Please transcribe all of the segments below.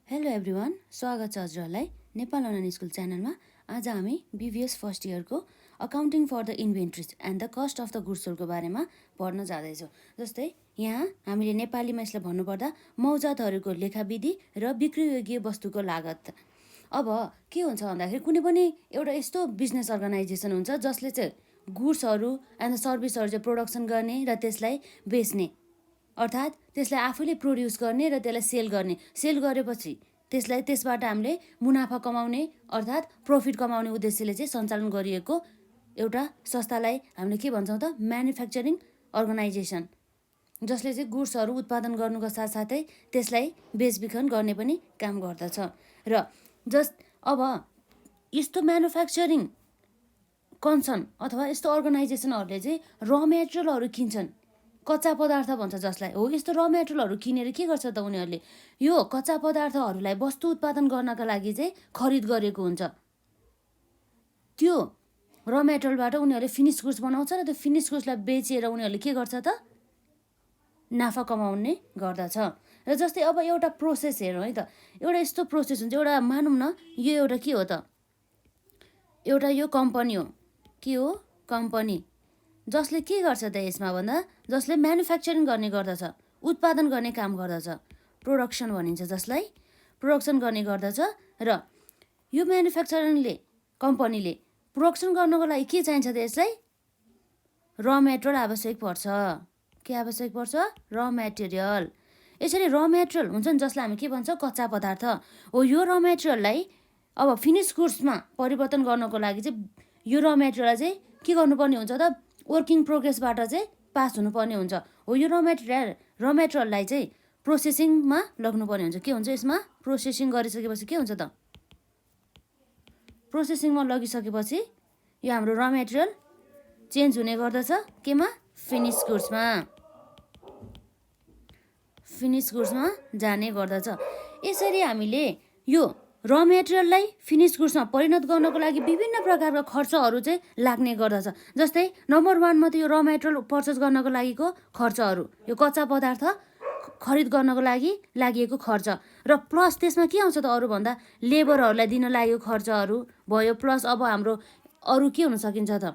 Hello everyone, स्वागत छ हजुरहरूलाई नेपाल अनलाइन स्कुल च्यानलमा। आज हामी बिबिएस फर्स्ट इयरको accounting for the inventories and the cost of the goods सोल्डको बारेमा पढ्न जाँदैछौँ। जस्तै यहाँ हामीले नेपालीमा यसलाई भन्नुपर्दा मौजातहरूको लेखाविधि र बिक्रीयोग्य वस्तुको लागत। अब के हुन्छ भन्दाखेरि कुनै पनि एउटा यस्तो बिजनेस अर्गनाइजेसन हुन्छ जसले चाहिँ गुड्सहरू एन्ड सर्भिसहरू चाहिँ प्रोडक्सन गर्ने र त्यसलाई बेच्ने, अर्थात् त्यसलाई आफूले प्रड्युस गर्ने र त्यसलाई सेल गरेपछि त्यसबाट हामीले मुनाफा कमाउने अर्थात् प्रफिट कमाउने उद्देश्यले चाहिँ सञ्चालन गरिएको एउटा संस्थालाई हामीले के भन्छौँ त, म्यानुफ्याक्चरिङ अर्गनाइजेसन, जसले चाहिँ गुड्सहरू उत्पादन गर्नुको साथसाथै त्यसलाई बेचबिखन गर्ने पनि काम गर्दछ। र अब यस्तो म्यानुफ्याक्चरिङ कन्सर्न अथवा यस्तो अर्गनाइजेसनहरूले चाहिँ र मेटेरियलहरू किन्छन्, कच्चा पदार्थ भन्छ जसलाई हो। यस्तो र मेटेरियलहरू किनेर के गर्छ त उनीहरूले, यो कच्चा पदार्थहरूलाई वस्तु उत्पादन गर्नका लागि चाहिँ खरिद गरेको हुन्छ। त्यो र मेटेरियलबाट उनीहरूले फिनिस गुड्स बनाउँछ र त्यो फिनिस गुड्सलाई बेचेर उनीहरूले के गर्छ त, नाफा कमाउने गर्दछ। र जस्तै अब एउटा प्रोसेस हेरौँ है त, एउटा यस्तो प्रोसेस हुन्छ, एउटा मानौँ न यो एउटा के हो त, एउटा यो कम्पनी हो, के हो, कम्पनी, जसले के गर्छ त यसमा भन्दा, जसले म्यानुफ्याक्चरिङ गर्ने गर्दछ, उत्पादन गर्ने काम गर्दछ, प्रोडक्सन भनिन्छ जसलाई, प्रोडक्सन गर्ने गर्दछ। र यो म्यानुफ्याक्चरिङले कम्पनीले प्रोडक्सन गर्नको लागि के चाहिन्छ त, यसलाई र मेटेरियल आवश्यक पर्छ। के आवश्यक पर्छ? र मेटेरियल। यसरी र मेटेरियल हुन्छ नि, जसलाई हामी के भन्छ, कच्चा पदार्थ हो। यो र मेटेरियललाई अब फिनिस गुड्समा परिवर्तन गर्नको लागि चाहिँ यो र मेटेरियललाई चाहिँ के गर्नुपर्ने हुन्छ त, वर्किङ प्रोग्रेसबाट चाहिँ पास हुनुपर्ने हुन्छ हो। यो र मेटेरियललाई चाहिँ प्रोसेसिङमा लग्नुपर्ने हुन्छ। के हुन्छ यसमा? प्रोसेसिङ गरिसकेपछि के हुन्छ त, प्रोसेसिङमा लगिसकेपछि यो हाम्रो र मेटेरियल चेन्ज हुने गर्दछ केमा, फिनिस गुड्समा जाने गर्दछ। यसरी हामीले यो र मेटेरियललाई फिनिस गुड्समा परिणत गर्नको लागि विभिन्न प्रकारका खर्चहरू चाहिँ लाग्ने गर्दछ। जस्तै नम्बर 1मा त यो र मेटेरियल पर्चेस गर्नको लागिको खर्चहरू, यो कच्चा पदार्थ खरिद गर्नको लागि लागेको खर्च, र प्लस त्यसमा के आउँछ त अरू भन्दा, लेबरहरूलाई दिन लागेको खर्चहरू भयो, प्लस अब हाम्रो अरू के हुन सकिन्छ त,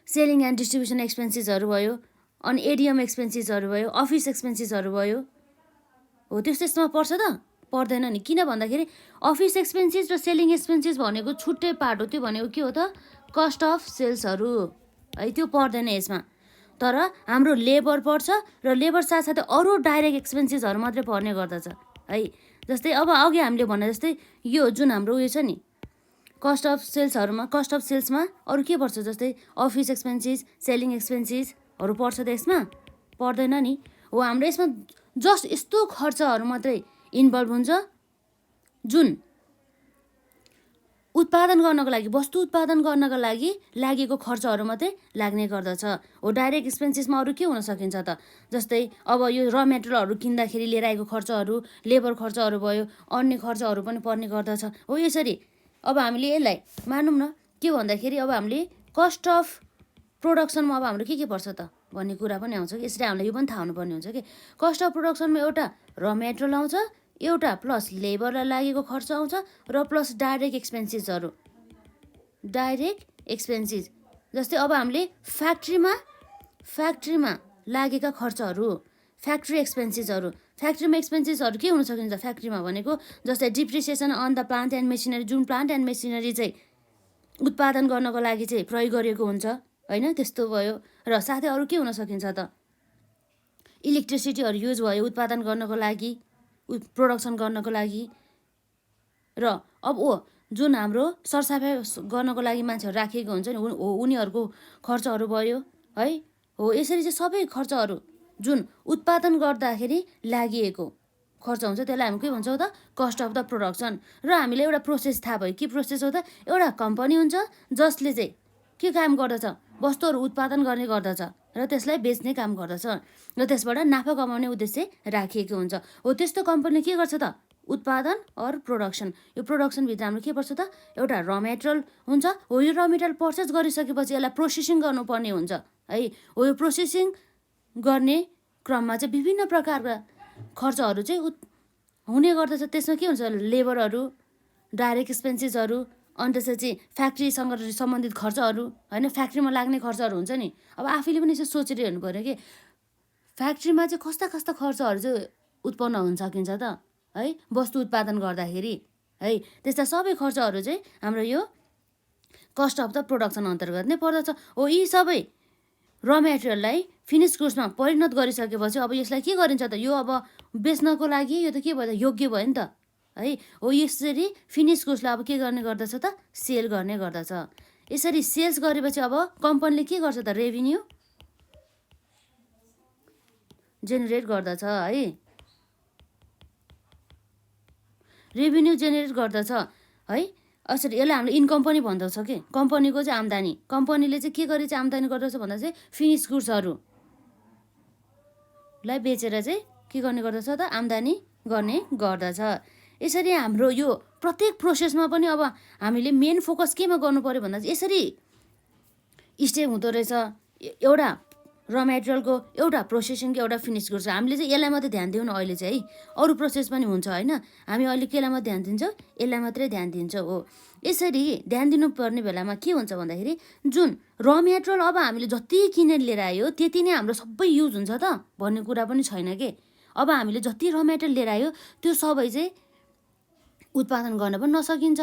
सेलिङ एन्ड डिस्ट्रिब्युसन एक्सपेन्सेसहरू भयो, अनि एडिएम एक्सपेन्सेसहरू भयो, अफिस एक्सपेन्सेसहरू भयो हो। त्यसमा पर्छ त, पर्दैन नि। किन भन्दाखेरि अफिस एक्सपेन्सेस र सेलिङ एक्सपेन्सेस भनेको छुट्टै पार्ट हो। त्यो भनेको के हो त, कस्ट अफ सेल्सहरू है, त्यो पर्दैन यसमा। तर हाम्रो लेबर पर्छ, र लेबर साथसाथै अरू डाइरेक्ट एक्सपेन्सेसहरू मात्रै पर्ने गर्दछ है। जस्तै अब अघि हामीले भने जस्तै यो जुन हाम्रो उयो छ नि, कस्ट अफ सेल्समा अरू के पर्छ, जस्तै अफिस एक्सपेन्सेस, सेलिङ एक्सपेन्सेसहरू पर्छ त, यसमा पर्दैन नि हो। हाम्रो यसमा जस्ट यस्तो खर्चहरू मात्रै इन्भल्भ हुन्छ जुन उत्पादन गर्नको लागि, वस्तु उत्पादन गर्नको लागि लागेको खर्चहरू मात्रै लाग्ने गर्दछ हो। डाइरेक्ट एक्सपेन्सेसमा अरू के हुन सकिन्छ त, जस्तै अब यो र मेटेरियलहरू किन्दाखेरि लिएर आएको खर्चहरू, लेबर खर्चहरू भयो, अन्य खर्चहरू पनि पर्ने गर्दछ हो। यसरी अब हामीले यसलाई मानौँ न के भन्दाखेरि, अब हामीले कस्ट अफ प्रोडक्सनमा अब हाम्रो के पर्छ त भन्ने कुरा पनि आउँछ कि। यसरी हामीलाई यो पनि थाहा हुनुपर्ने हुन्छ कि कस्ट अफ प्रोडक्सनमा एउटा र मेटेरियल आउँछ, एउटा प्लस लेबरलाई लागेको खर्च आउँछ, र प्लस डाइरेक्ट एक्सपेन्सेस। जस्तै अब हामीले फ्याक्ट्रीमा लागेका खर्चहरू, फ्याक्ट्रीमा एक्सपेन्सेसहरू के हुन सकिन्छ फ्याक्ट्रीमा भनेको, जस्तै depreciation on the plant and machinery, जुन प्लान्ट एन्ड मेसिनरी चाहिँ उत्पादन गर्नको लागि चाहिँ प्रयोग गरिएको हुन्छ होइन, त्यस्तो भयो। र साथै अरू के हुन सकिन्छ त, इलेक्ट्रिसिटीहरू युज भयो उत्पादन गर्नको लागि, प्रोडक्सन गर्नको लागि। र अब जुन हाम्रो सरसफाइ गर्नको लागि मान्छेहरू राखिएको हुन्छ नि, उनीहरूको खर्चहरू भयो है हो। यसरी चाहिँ सबै खर्चहरू जुन उत्पादन गर्दाखेरि लागिएको खर्च हुन्छ त्यसलाई हामी के भन्छौँ त, कस्ट अफ द प्रोडक्सन। र हामीले एउटा प्रोसेस थाहा भयो, के प्रोसेस हो त, एउटा कम्पनी हुन्छ जसले चाहिँ के काम गर्दछ, वस्तुहरू उत्पादन गर्ने गर्दछ र त्यसलाई बेच्ने काम गर्दछ, र त्यसबाट नाफा कमाउने उद्देश्य राखिएको हुन्छ हो। त्यस्तो कम्पनीले के गर्छ त, उत्पादन अर प्रोडक्सन, यो प्रोडक्सनभित्र हाम्रो के पर्छ त, एउटा र मेटेरियल हुन्छ हो। यो र मेटेरियल पर्चेस गरिसकेपछि यसलाई प्रोसेसिङ गर्नुपर्ने हुन्छ है हो। यो प्रोसेसिङ गर्ने क्रममा चाहिँ विभिन्न प्रकारका खर्चहरू चाहिँ हुने गर्दछ। त्यसमा के हुन्छ, लेबरहरू, डाइरेक्ट एक्सपेन्सेसहरू, अनि त्यसपछि फ्याक्ट्रीसँग सम्बन्धित खर्चहरू होइन, फ्याक्ट्रीमा लाग्ने खर्चहरू हुन्छ नि। अब आफैले पनि यसो सोचेर हेर्नु पऱ्यो कि फ्याक्ट्रीमा चाहिँ कस्ता कस्ता खर्चहरू चाहिँ उत्पन्न हुन सकिन्छ त है, वस्तु उत्पादन गर्दाखेरि है। त्यस्ता सबै खर्चहरू चाहिँ हाम्रो यो कस्ट अफ द प्रोडक्सन अन्तर्गत नै पर्दछ। हो, यी सबै र मेटेरियललाई फिनिस गुड्समा परिणत गरिसकेपछि अब यसलाई के गरिन्छ त, यो अब बेच्नको लागि यो त के भयो त, योग्य भयो नि त है। हो, यसरी फिनिस गुड्सलाई अब के गर्ने गर्दछ त, सेल गर्ने गर्दछ। यसरी सेल्स गरेपछि अब कम्पनीले के गर्छ त, रेभिन्यू जेनेरेट गर्दछ है, रेभिन्यू जेनेरेट गर्दछ है। यसरी यसलाई हामीले इन्कम पनि भन्दछ कि कम्पनीको चाहिँ आम्दानी। कम्पनीले चाहिँ के गरी चाहिँ आम्दानी गर्दछ भन्दा चाहिँ फिनिस गुड्सहरूलाई बेचेर चाहिँ के गर्ने गर्दछ त, आम्दानी गर्ने गर्दछ। यसरी हाम्रो यो प्रत्येक प्रोसेसमा पनि अब हामीले मेन फोकस केमा गर्नु पऱ्यो भन्दा चाहिँ यसरी स्टेप हुँदो रहेछ। एउटा र मेटेरियलको, एउटा प्रोसेसिङको, एउटा फिनिस गुड्स। हामीले चाहिँ यसलाई मात्रै ध्यान दिउँ न अहिले चाहिँ है, अरू प्रोसेस पनि हुन्छ होइन। हामी अहिले केलाई मात्रै ध्यान दिन्छौँ, यसलाई मात्रै ध्यान दिन्छौँ। हो, यसरी ध्यान दिनुपर्ने बेलामा के हुन्छ भन्दाखेरि जुन र मेटेरियल अब हामीले जति किनेर लिएर आयो त्यति नै हाम्रो सबै युज हुन्छ त भन्ने कुरा पनि छैन के। अब हामीले जति र मेटेरियल लिएर आयो त्यो सबै चाहिँ उत्पादन गर्न पनि नसकिन्छ।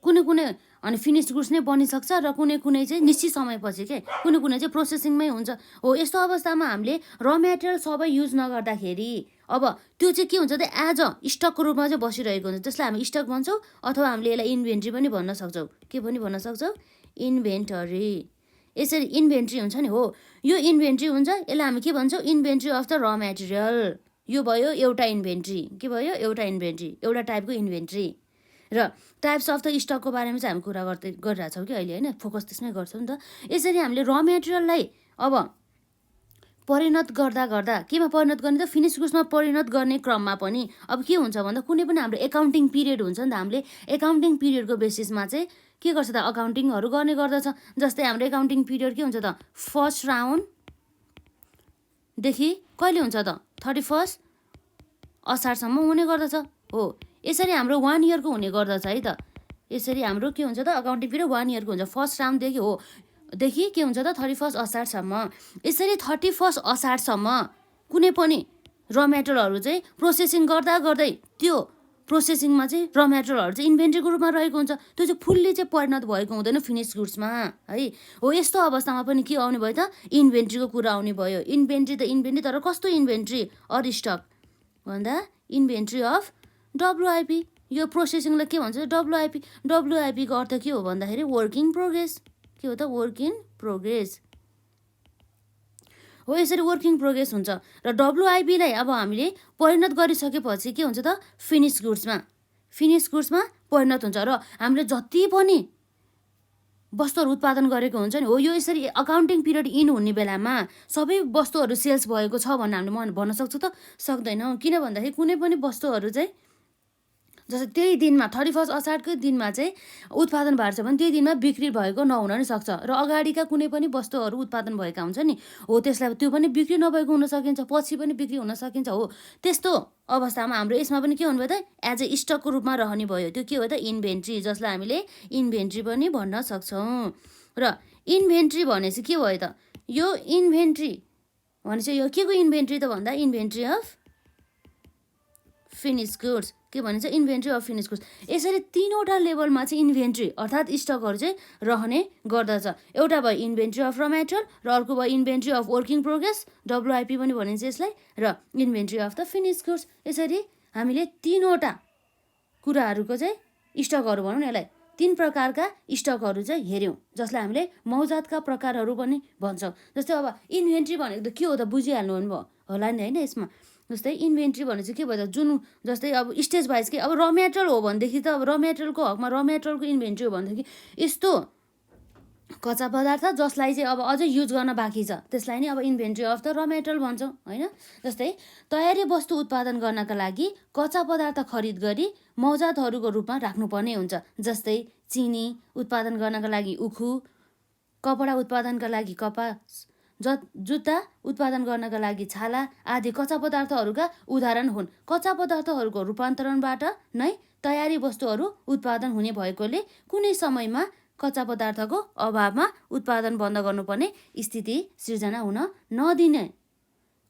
कुनै कुनै अनि फिनिस गुड्स नै बनिसक्छ र कुनै कुनै चाहिँ निश्चित समयपछि के कुनै कुनै चाहिँ प्रोसेसिङमै हुन्छ। हो, यस्तो अवस्थामा हामीले र मेटेरियल सबै युज नगर्दाखेरि अब त्यो चाहिँ के हुन्छ त, एज अ स्टकको रूपमा चाहिँ बसिरहेको हुन्छ। त्यसलाई हामी स्टक भन्छौँ अथवा हामीले यसलाई इन्भेन्ट्री पनि भन्न सक्छौँ। के पनि भन्न सक्छौँ, इन्भेन्टरी। यसरी इन्भेन्ट्री हुन्छ नि। हो, यो इन्भेन्ट्री हुन्छ, यसलाई हामी के भन्छौँ, इन्भेन्ट्री अफ द र मेटेरियल। यो भयो एउटा इन्भेन्ट्री, के भयो, एउटा इन्भेन्ट्री, एउटा टाइपको इन्भेन्ट्री। र टाइप्स अफ द स्टकको बारेमा चाहिँ हामी कुरा गरिरहेछौँ कि अहिले होइन, फोकस त्यसमै गर्छौँ नि त। यसरी हामीले र मेटेरियललाई अब परिणत गर्दा गर्दा केमा परिणत गर्ने त, फिनिस गुड्समा परिणत गर्ने क्रममा पनि अब के हुन्छ भन्दा कुनै पनि हाम्रो एकाउन्टिङ पिरियड हुन्छ नि त। हामीले एकाउन्टिङ पिरियडको बेसिसमा चाहिँ के गर्छ त, अकाउन्टिङहरू गर्ने गर्दछ। जस्तै हाम्रो एकाउन्टिङ पिरियड के हुन्छ त, फर्स्ट राउन्डदेखि कहिले हुन्छ त, 31 असारसम्म हुने गर्दछ। हो, यसरी हाम्रो 1 इयरको हुने गर्दछ है त। यसरी हाम्रो के हुन्छ त, अकाउन्टिङ पिरियड 1 इयरको हुन्छ, फर्स्ट राउन्डदेखि हो देखि के हुन्छ त 31 असारसम्म। यसरी 31 असारसम्म कुनै पनि र मेटेरियलहरू चाहिँ प्रोसेसिङ गर्दा गर्दै त्यो प्रोसेसिङमा चाहिँ र मेटेरियलहरू चाहिँ इन्भेन्ट्रीको रूपमा रहेको हुन्छ। त्यो चाहिँ फुल्ली चाहिँ परिणत भएको हुँदैन फिनिस गुड्समा है। हो, यस्तो अवस्थामा पनि के आउने भयो त, इन्भेन्ट्रीको कुरा आउने भयो। इन्भेन्ट्री त इन्भेन्ट्री, तर कस्तो इन्भेन्ट्री, अर स्टक भन्दा इन्भेन्ट्री अफ डब्लुआइपी। यो प्रोसेसिङलाई के भन्छ, डब्लुआइपी। डब्लुआइपीको अर्थ के हो भन्दाखेरि वर्किङ प्रोग्रेस। के हो त, वर्क इन प्रोग्रेस। हो, यसरी वर्किङ प्रोग्रेस हुन्छ। र डब्लुआइपीलाई अब हामीले परिणत गरिसकेपछि के हुन्छ त, फिनिस गुड्समा परिणत हुन्छ। र हामीले जति पनि वस्तुहरू उत्पादन गरेको हुन्छ नि, हो यो यसरी अकाउन्टिङ पिरियड इन हुने बेलामा सबै वस्तुहरू सेल्स भएको छ भनेर हामीले भन्न सक्छौँ त, सक्दैनौँ। किन भन्दाखेरि कुनै पनि वस्तुहरू चाहिँ जस्तै त्यही दिनमा 31 असारकै दिनमा चाहिँ उत्पादन भएको छ भने त्यही दिनमा बिक्री भएको नहुन नि सक्छ। र अगाडिका कुनै पनि वस्तुहरू उत्पादन भएका हुन्छ नि, हो त्यसलाई त्यो पनि बिक्री नभएको हुन सकिन्छ, पछि पनि बिक्री हुन सकिन्छ। हो, त्यस्तो अवस्थामा हाम्रो यसमा पनि के हुनुभयो त, एज ए स्टकको रूपमा रहने भयो। त्यो के हो त, इन्भेन्ट्री, जसलाई हामीले इन्भेन्ट्री पनि भन्न सक्छौँ। र इन्भेन्ट्री भनेपछि के भयो त, यो इन्भेन्ट्री भनेपछि यो के को इन्भेन्ट्री त भन्दा इन्भेन्ट्री अफ फिनिस गुड्स। के भनिन्छ, इन्भेन्ट्री अफ फिनिस गुड्स। यसरी तीनवटा लेभलमा चाहिँ इन्भेन्ट्री अर्थात् स्टकहरू चाहिँ रहने गर्दछ। एउटा भयो इन्भेन्ट्री अफ र मेटेरियल, र अर्को भयो inventory of working progress, WIP पनि भनिन्छ यसलाई, र inventory of the finish goods. यसरी हामीले तीनवटा कुराहरूको चाहिँ स्टकहरू भनौँ न, यसलाई 3 प्रकारका स्टकहरू चाहिँ हेऱ्यौँ, जसलाई हामीले मौजातका प्रकारहरू पनि भन्छौँ। जस्तै अब इन्भेन्ट्री भनेको त के हो त बुझिहाल्नु होला नि होइन। यसमा जस्तै इन्भेन्ट्री भने चाहिँ के भयो त, जुन जस्तै अब स्टेज वाइज के, अब र मेटेरियल हो भनेदेखि त अब र मेटेरियलको हकमा र मेटेरियलको इन्भेन्ट्री हो भनेदेखि यस्तो कच्चा पदार्थ जसलाई चाहिँ अब अझै युज गर्न बाँकी छ त्यसलाई नै अब इन्भेन्ट्री अफ द र मेटेरियल भन्छौँ होइन। जस्तै तयारी वस्तु उत्पादन गर्नका लागि कच्चा पदार्थ खरिद गरी मौजातहरूको रूपमा राख्नुपर्ने हुन्छ। जस्तै चिनी उत्पादन गर्नका लागि उखु, कपडा उत्पादनका लागि कपास, जुत्ता उत्पादन गर्नका लागि छाला आदि कच्चा पदार्थहरूका उदाहरण हुन्। कच्चा पदार्थहरूको रूपान्तरणबाट नै तयारी वस्तुहरू उत्पादन हुने भएकोले कुनै समयमा कच्चा पदार्थको अभावमा उत्पादन बन्द गर्नुपर्ने स्थिति सिर्जना हुन नदिने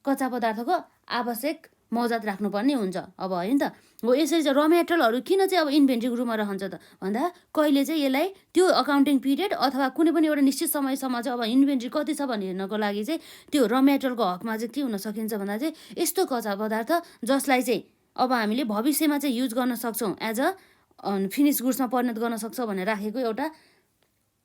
कच्चा पदार्थको आवश्यक मौजात राख्नुपर्ने हुन्छ। अब होइन त हो, यसरी चाहिँ र मेटेरियलहरू किन चाहिँ अब इन्भेन्ट्रीको रूपमा रहन्छ त भन्दा कहिले चाहिँ यसलाई त्यो अकाउन्टिङ पिरियड अथवा कुनै पनि एउटा निश्चित समयसम्म चाहिँ अब इन्भेन्ट्री कति छ भन्ने हेर्नको लागि चाहिँ त्यो र मेटेरियलको हकमा चाहिँ के हुन सकिन्छ भन्दा चाहिँ यस्तो कच्चा पदार्थ जसलाई चाहिँ अब हामीले भविष्यमा चाहिँ युज गर्न सक्छौँ, एज अ फिनिस गुड्समा परिणत गर्न सक्छ भनेर राखेको एउटा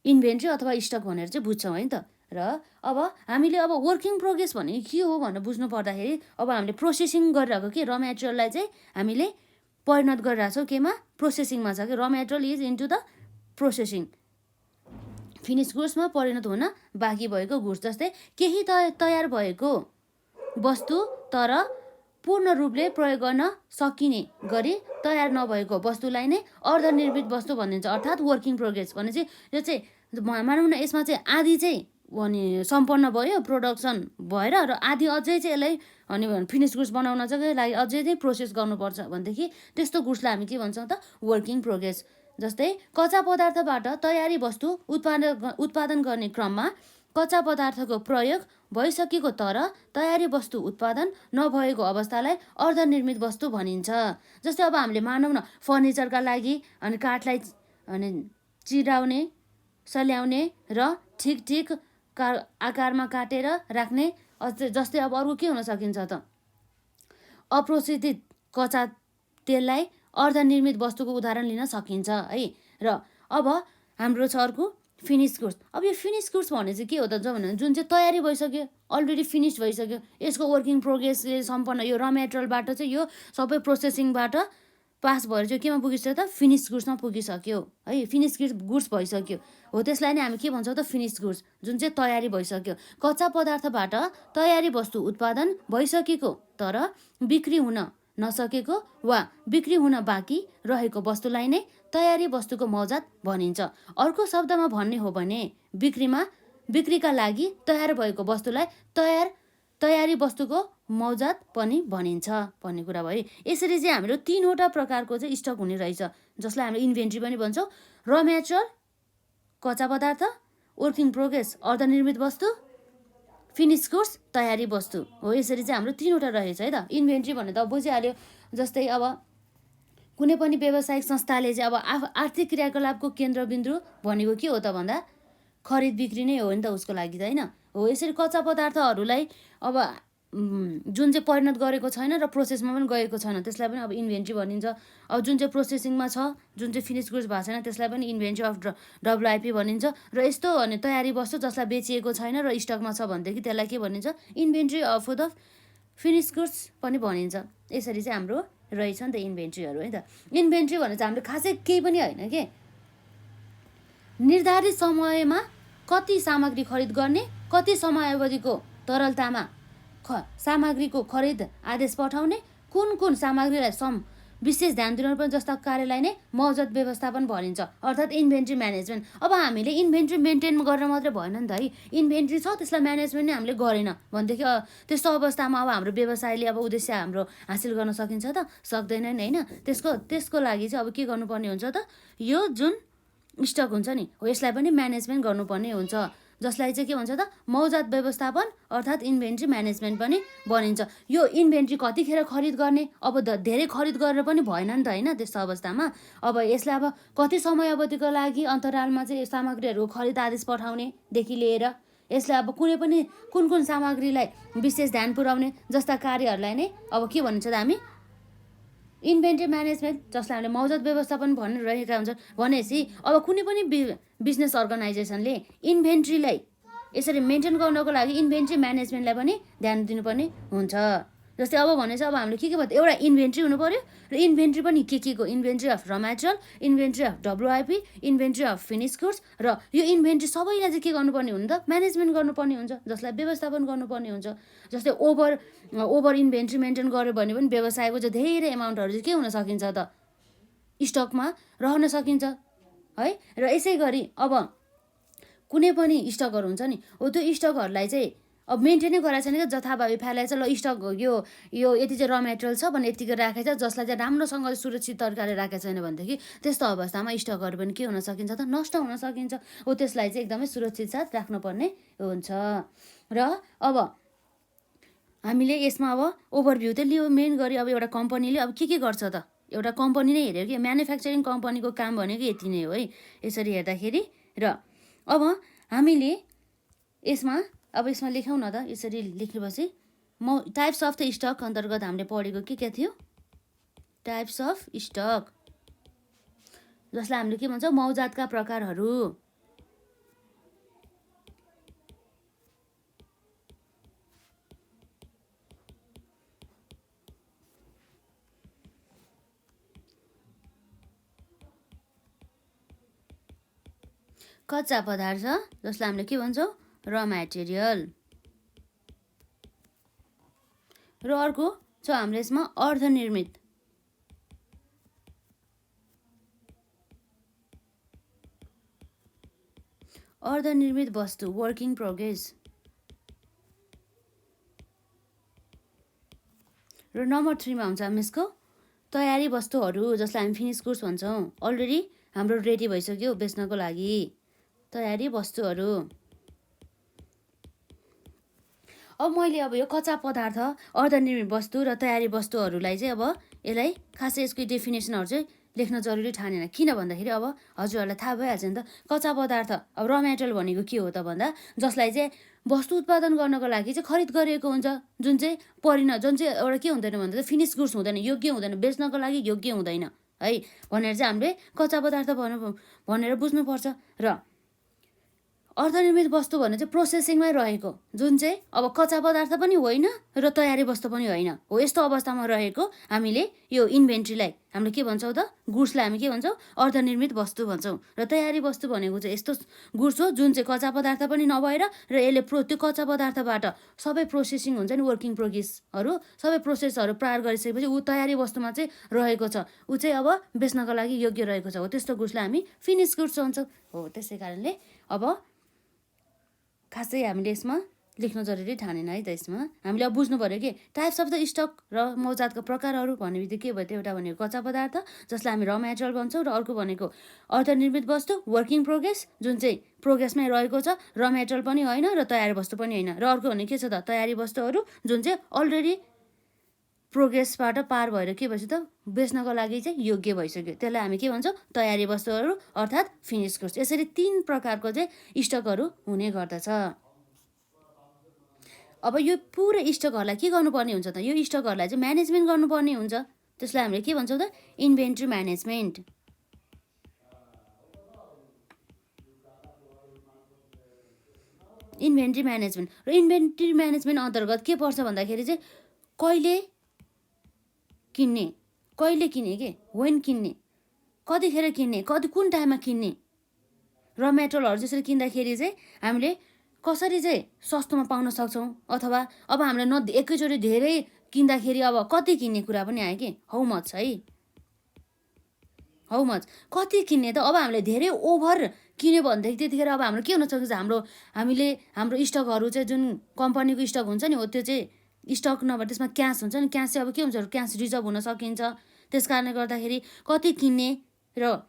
इन्भेन्ट्री अथवा स्टक भनेर चाहिँ बुझ्छौँ है त। र अब हामीले अब वर्किङ प्रोग्रेस भने के हो भनेर बुझ्नु पर्दाखेरि अब हामीले प्रोसेसिङ गरिरहेको कि र मेटेरियललाई चाहिँ हामीले परिणत गरिरहेको छौँ केमा, प्रोसेसिङमा छ कि raw material is into the processing, finish गुड्समा परिणत हुन बाँकी भएको गुड्स। जस्तै केही तयार भएको वस्तु तर पूर्ण रूपले प्रयोग गर्न सकिने गरी तयार नभएको वस्तुलाई नै अर्धनिर्मित वस्तु भनिन्छ, अर्थात् वर्किङ प्रोग्रेस भने चाहिँ यो चाहिँ मानौँ न यसमा चाहिँ आधी चाहिँ अनि सम्पन्न भयो प्रोडक्सन भएर र आधी अझै चाहिँ यसलाई अनि फिनिस गुड्स बनाउन चाहिँ लागि अझै चाहिँ प्रोसेस गर्नुपर्छ भनेदेखि त्यस्तो गुड्सलाई हामी के भन्छौँ त वर्किङ प्रोग्रेस। जस्तै कच्चा पदार्थबाट तयारी वस्तु उत्पादन गर्ने क्रममा कच्चा पदार्थको प्रयोग भइसकेको तर तयारी वस्तु उत्पादन नभएको अवस्थालाई अर्धनिर्मित वस्तु भनिन्छ। जस्तै अब हामीले मानौँ न फर्निचरका लागि अनि काठलाई अनि चिराउने सल्याउने र ठिक ठिक आकारमा काटेर राख्ने, जस्तै अब अर्को के हुन सकिन्छ त अप्रोसेसित कच्चा तेललाई अर्धनिर्मित वस्तुको उदाहरण लिन सकिन्छ है। र अब हाम्रो छ अर्को फिनिस गुड्स। अब यो फिनिस गुड्स भने चाहिँ के हो त भने जुन चाहिँ तयारी भइसक्यो, अलरेडी फिनिस भइसक्यो, यसको वर्किङ प्रोग्रेसले सम्पन्न यो र मेटेरियलबाट चाहिँ यो सबै प्रोसेसिङबाट पास भएर चाहिँ केमा पुगिसक्यो त फिनिस गुड्समा पुगिसक्यो है, फिनिस गुड्स भइसक्यो हो, त्यसलाई नै हामी के भन्छौँ त फिनिस गुड्स, जुन चाहिँ तयारी भइसक्यो। कच्चा पदार्थबाट तयारी वस्तु उत्पादन भइसकेको तर बिक्री हुन नसकेको वा बिक्री हुन बाँकी रहेको वस्तुलाई नै तयारी वस्तुको मौजात भनिन्छ। अर्को शब्दमा भन्ने हो भने बिक्रीका लागि तयार भएको वस्तुलाई तयारी वस्तुको मौजात पनि भनिन्छ भन्ने कुरा भयो। यसरी चाहिँ हाम्रो 3वटा प्रकारको चाहिँ स्टक हुने रहेछ, जसलाई हामीले इन्भेन्ट्री पनि भन्छौँ। र मेटेरियल कच्चा पदार्थ, वर्किङ प्रोग्रेस अर्धनिर्मित वस्तु, फिनिस गुड्स तयारी वस्तु हो। यसरी चाहिँ हाम्रो 3वटा रहेछ है त। इन्भेन्ट्री भने त बुझिहाल्यो, जस्तै अब कुनै पनि व्यावसायिक संस्थाले चाहिँ अब आर्थिक क्रियाकलापको केन्द्रबिन्दु भनेको के हो त भन्दा खरिद बिक्री नै हो नि त उसको लागि त होइन हो। यसरी कच्चा पदार्थहरूलाई अब जुन चाहिँ परिणत गरेको छैन र प्रोसेसमा पनि गएको छैन त्यसलाई पनि अब इन्भेन्ट्री भनिन्छ। अब जुन चाहिँ प्रोसेसिङमा छ, जुन चाहिँ फिनिस गुड्स भएको छैन त्यसलाई पनि इन्भेन्ट्री अफ डब्लुआइपी भनिन्छ। र यस्तो अनि तयारी वस्तु जसलाई बेचिएको छैन र स्टकमा छ भनेदेखि त्यसलाई के भनिन्छ inventory of the finish goods पनि भनिन्छ। यसरी चाहिँ हाम्रो रहेछ नि त इन्भेन्ट्रीहरू है त। इन्भेन्ट्री भने चाहिँ हाम्रो खासै केही पनि होइन के, निर्धारित समयमा कति सामग्री खरिद गर्ने, कति समयावधिको तरलतामा सामग्रीको खरिद आदेश पठाउने, कुन सामग्रीलाई विशेष ध्यान दिनुपर्ने जस्ता कार्यलाई नै मौजत व्यवस्थापन भनिन्छ, अर्थात् इन्भेन्ट्री म्यानेजमेन्ट। अब हामीले इन्भेन्ट्री मेन्टेन गरेर मात्रै भएन नि त है, इन्भेन्ट्री छ त्यसलाई म्यानेजमेन्ट नै हामीले गरेन भनेदेखि त्यस्तो अवस्थामा अब हाम्रो व्यवसायले अब उद्देश्य हाम्रो हासिल गर्न सकिन्छ त सक्दैन नि होइन। त्यसको लागि चाहिँ अब के गर्नुपर्ने हुन्छ त यो जुन स्टक हुन्छ नि हो यसलाई पनि म्यानेजमेन्ट गर्नुपर्ने हुन्छ, जसलाई चाहिँ के भन्छ त मौजात व्यवस्थापन अर्थात् इन्भेन्ट्री म्यानेजमेन्ट पनि भनिन्छ। यो इन्भेन्ट्री कतिखेर खरिद गर्ने, अब धेरै खरिद गरेर पनि भएन नि त होइन। त्यस्तो अवस्थामा अब यसलाई अब कति समय अवधिको लागि अन्तरालमा चाहिँ सामग्रीहरू खरिद आदेश पठाउनेदेखि लिएर यसलाई अब कुन सामग्रीलाई विशेष ध्यान पुर्याउने जस्ता कार्यहरूलाई नै अब के भनिन्छ त हामी इन्भेन्ट्री म्यानेजमेन्ट, जसलाई हामीले मौजत व्यवस्थापन भनिरहेका हुन्छ। भनेपछि अब कुनै पनि बिजनेस अर्गनाइजेसनले इन्भेन्ट्रीलाई यसरी मेन्टेन गर्नको लागि इन्भेन्ट्री म्यानेजमेन्टलाई पनि ध्यान दिनुपर्ने हुन्छ। जस्तै अब भनेपछि अब हामीले के भन्छ एउटा इन्भेन्ट्री हुनु पर्यो र इन्भेन्ट्री पनि के को inventory of raw material, inventory of WIP, inventory of finish goods. र यो इन्भेन्ट्री सबैलाई चाहिँ के गर्नुपर्ने हुन्छ त म्यानेजमेन्ट गर्नुपर्ने हुन्छ, जसलाई व्यवस्थापन गर्नुपर्ने हुन्छ। जस्तै ओभर इन्भेन्ट्री मेन्टेन गर्यो भने पनि व्यवसायको चाहिँ धेरै एमाउन्टहरू चाहिँ के हुन सकिन्छ त स्टकमा रहन सकिन्छ है। र यसै गरी अब कुनै पनि स्टकहरू हुन्छ नि हो त्यो स्टकहरूलाई चाहिँ अब मेन्टेनै गराएको छैन क्या, जथाभावी फालेको छ। ल स्टक हो यो यति चाहिँ र मेटेरियल छ भने यतिको राखेको छ, जसलाई चाहिँ राम्रोसँगले सुरक्षित तरिकाले राखेको छैन भनेदेखि त्यस्तो अवस्थामा स्टकहरू पनि के हुन सकिन्छ त, नष्ट हुन सकिन्छ। हो त्यसलाई चाहिँ एकदमै सुरक्षित साथ राख्नुपर्ने हुन्छ। र अब हामीले यसमा अब ओभरभ्यू त लियो मेन गरी। अब एउटा कम्पनीले अब के गर्छ त, एउटा कम्पनी नै हेऱ्यो कि म्यानुफ्याक्चरिङ कम्पनीको काम भनेको यति नै हो है यसरी हेर्दाखेरि। र अब हामीले यसमा लेखौँ न त, यसरी लेखेपछि टाइप्स अफ द स्टक अन्तर्गत हामीले पढेको के थियो, टाइप्स अफ स्टक, जसलाई हामीले के भन्छ मौजातका प्रकारहरू। कच्चा पदार्थ जसलाई हामीले के भन्छौँ र मेटेरियल। र अर्को छ हाम्रो यसमा अर्धनिर्मित। अर्धनिर्मित वस्तु वर्किङ प्रोग्रेस। र नम्बर 3 मा हुन्छ हामी यसको तयारी वस्तुहरू, जसलाई हामी फिनिस गुड्स भन्छौँ। अलरेडी हाम्रो रेडी भइसक्यो बेच्नको लागि, तयारी वस्तुहरू। अब मैले यो कच्चा पदार्थ, अर्धनिर्मित वस्तु र तयारी वस्तुहरूलाई चाहिँ अब यसलाई खासै यसको डेफिनेसनहरू चाहिँ लेख्न जरुरी ठानेन। किन भन्दाखेरि अब हजुरहरूलाई थाहा भइहाल्छ नि त, कच्चा पदार्थ अब र मेटेरियल भनेको के हो त भन्दा जसलाई चाहिँ वस्तु उत्पादन गर्नको लागि चाहिँ खरिद गरिएको हुन्छ, जुन चाहिँ एउटा के हुँदैन भन्दा चाहिँ फिनिस गुड्स हुँदैन, योग्य हुँदैन, बेच्नको लागि योग्य हुँदैन है भनेर चाहिँ हामीले कच्चा पदार्थ भनेर बुझ्नुपर्छ। र अर्धनिर्मित वस्तु भने चाहिँ प्रोसेसिङमै रहेको, जुन चाहिँ अब कच्चा पदार्थ पनि होइन र तयारी वस्तु पनि होइन, हो यस्तो अवस्थामा रहेको हामीले यो इन्भेन्ट्रीलाई हामीले के भन्छौँ त, गुड्सलाई हामी के भन्छौँ अर्धनिर्मित वस्तु भन्छौँ। र तयारी वस्तु भनेको चाहिँ यस्तो गुड्स हो जुन चाहिँ कच्चा पदार्थ पनि नभएर र यसले त्यो कच्चा पदार्थबाट सबै प्रोसेसिङ हुन्छ नि, वर्किङ प्रोग्रेसहरू सबै प्रोसेसहरू पार गरिसकेपछि ऊ तयारी वस्तुमा चाहिँ रहेको छ, ऊ चाहिँ अब बेच्नको लागि योग्य रहेको छ, हो त्यस्तो गुड्सलाई हामी फिनिस गुड्स भन्छौँ। हो त्यसै कारणले अब खासै हामीले यसमा लेख्न जरुरी ठानेन है त। यसमा हामीले अब बुझ्नु पऱ्यो कि टाइप्स अफ द स्टक र मौजातका प्रकारहरू भन्ने बित्तिकै के भयो त, एउटा भनेको कच्चा पदार्थ जसलाई हामी र मेटेरियल भन्छौँ, र अर्को भनेको अर्धनिर्मित वस्तु वर्किङ प्रोग्रेस, जुन चाहिँ प्रोग्रेसमै रहेको छ, र मेटेरियल पनि होइन र तयारी वस्तु पनि होइन। र अर्को भने के छ त, तयारी वस्तुहरू जुन चाहिँ अलरेडी प्रोग्रेसबाट पार भएर के भएछ त, बेच्नको लागि चाहिँ योग्य भइसक्यो, त्यसलाई हामी के भन्छौँ तयारी वस्तुहरू अर्थात् फिनिस गुड्स। यसरी 3 प्रकारको चाहिँ स्टकहरू हुने गर्दछ। अब यो पुरै स्टकहरूलाई के गर्नुपर्ने हुन्छ त, यो स्टकहरूलाई चाहिँ म्यानेजमेन्ट गर्नुपर्ने हुन्छ, त्यसलाई हामीले के भन्छौँ त इन्भेन्ट्री म्यानेजमेन्ट। इन्भेन्ट्री म्यानेजमेन्ट र इन्भेन्ट्री म्यानेजमेन्ट अन्तर्गत के पर्छ भन्दाखेरि चाहिँ कहिले किन्ने, कहिले किने के, वेन किन्ने, कतिखेर किन्ने, कुन टाइममा किन्ने, र मेटेरियलहरू जसरी किन्दाखेरि चाहिँ हामीले कसरी चाहिँ सस्तोमा पाउन सक्छौँ, अथवा अब हामीले एकैचोटि धेरै किन्दाखेरि अब कति किन्ने कुरा पनि आयो कि, हाउ मच है, हाउ मच कति किन्ने त। अब हामीले धेरै ओभर किन्यो भनेदेखि त्यतिखेर अब हाम्रो के हुनसक्छ, हाम्रो स्टकहरू चाहिँ जुन कम्पनीको स्टक हुन्छ नि, हो त्यो चाहिँ स्टक नभए त्यसमा क्यास हुन्छ नि, क्यास चाहिँ अब के हुन्छ, क्यास रिजर्भ हुन सकिन्छ। त्यस कारणले गर्दाखेरि कति किन्ने र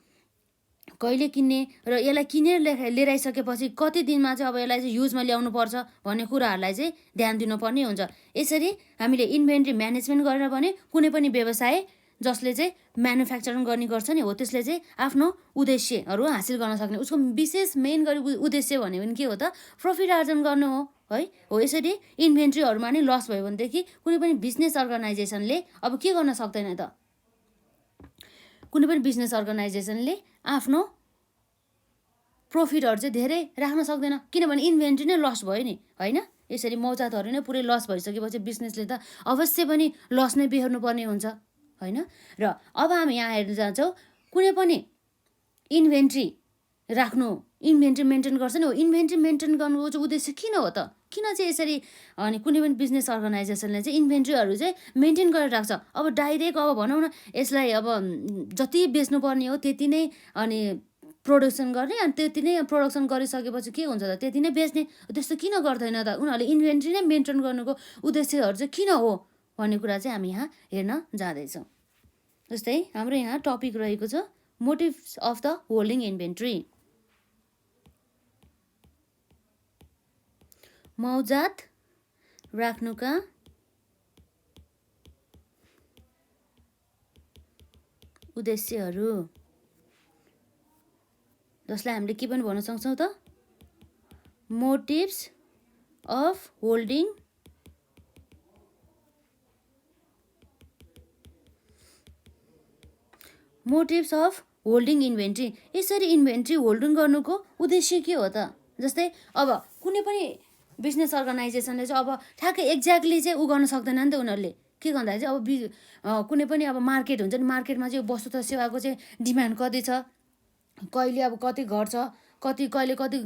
कहिले किन्ने, र यसलाई किनेर लिएर आइसकेपछि कति दिनमा चाहिँ अब यसलाई चाहिँ युजमा ल्याउनु पर्छ भन्ने कुराहरूलाई चाहिँ ध्यान दिनुपर्ने हुन्छ। यसरी हामीले इन्भेन्ट्री म्यानेजमेन्ट गरेर भने कुनै पनि व्यवसाय जसले चाहिँ म्यानुफ्याक्चरिङ गर्ने गर्छ नि, हो त्यसले चाहिँ आफ्नो उद्देश्यहरू हासिल गर्न सक्ने, उसको विशेष मेन गरी उद्देश्य भनेको पनि के हो त, प्रफिट आर्जन गर्नु हो है। हो यसरी इन्भेन्ट्रीहरूमा नै लस भयो भनेदेखि कुनै पनि बिजनेस अर्गनाइजेसनले अब के गर्न सक्दैन त, कुनै पनि बिजनेस अर्गनाइजेसनले आफ्नो प्रफिटहरू चाहिँ धेरै राख्न सक्दैन, किनभने इन्भेन्ट्री नै लस भयो नि होइन। यसरी मौजातहरू नै पुरै लस भइसकेपछि बिजनेसले त अवश्य पनि लस नै बिहोर्नुपर्ने हुन्छ होइन। र अब हामी यहाँ हेर्न जान्छौँ, कुनै पनि इन्भेन्ट्री मेन्टेन गर्छ नि, हो इन्भेन्ट्री मेन्टेन गर्नुको चाहिँ उद्देश्य किन हो त, किन चाहिँ यसरी अनि कुनै पनि बिजनेस अर्गनाइजेसनले चाहिँ इन्भेन्ट्रीहरू चाहिँ मेन्टेन गरेर राख्छ। अब डाइरेक्ट अब भनौँ न यसलाई अब जति बेच्नुपर्ने हो त्यति नै अनि प्रोडक्सन गर्ने अनि त्यति नै प्रोडक्सन गरिसकेपछि के हुन्छ त त्यति नै बेच्ने। त्यस्तो किन गर्दैन त? उनीहरूले इन्भेन्ट्री नै मेन्टेन गर्नुको उद्देश्यहरू चाहिँ किन हो भन्ने कुरा चाहिँ हामी यहाँ हेर्न जाँदैछौँ। जस्तै हाम्रो यहाँ टपिक रहेको छ motives of the holding inventory. मौजात राख्नुका उद्देश्यहरू, जसलाई हामीले के पनि भन्न सक्छौँ त? Motives of holding motives of holding inventory. यसरी इन्भेन्ट्री होल्डिङ गर्नुको उद्देश्य के हो त? जस्तै अब कुनै पनि बिजनेस अर्गनाइजेसनले चाहिँ अब ठ्याक्कै एक्ज्याक्टली चाहिँ उ गर्न सक्दैन नि त। उनीहरूले के भन्दाखेरि चाहिँ अब कुनै पनि अब मार्केट हुन्छ नि, मार्केटमा चाहिँ वस्तु तथा सेवाको चाहिँ डिमान्ड कति छ, कहिले अब कति घट्छ, कहिले कति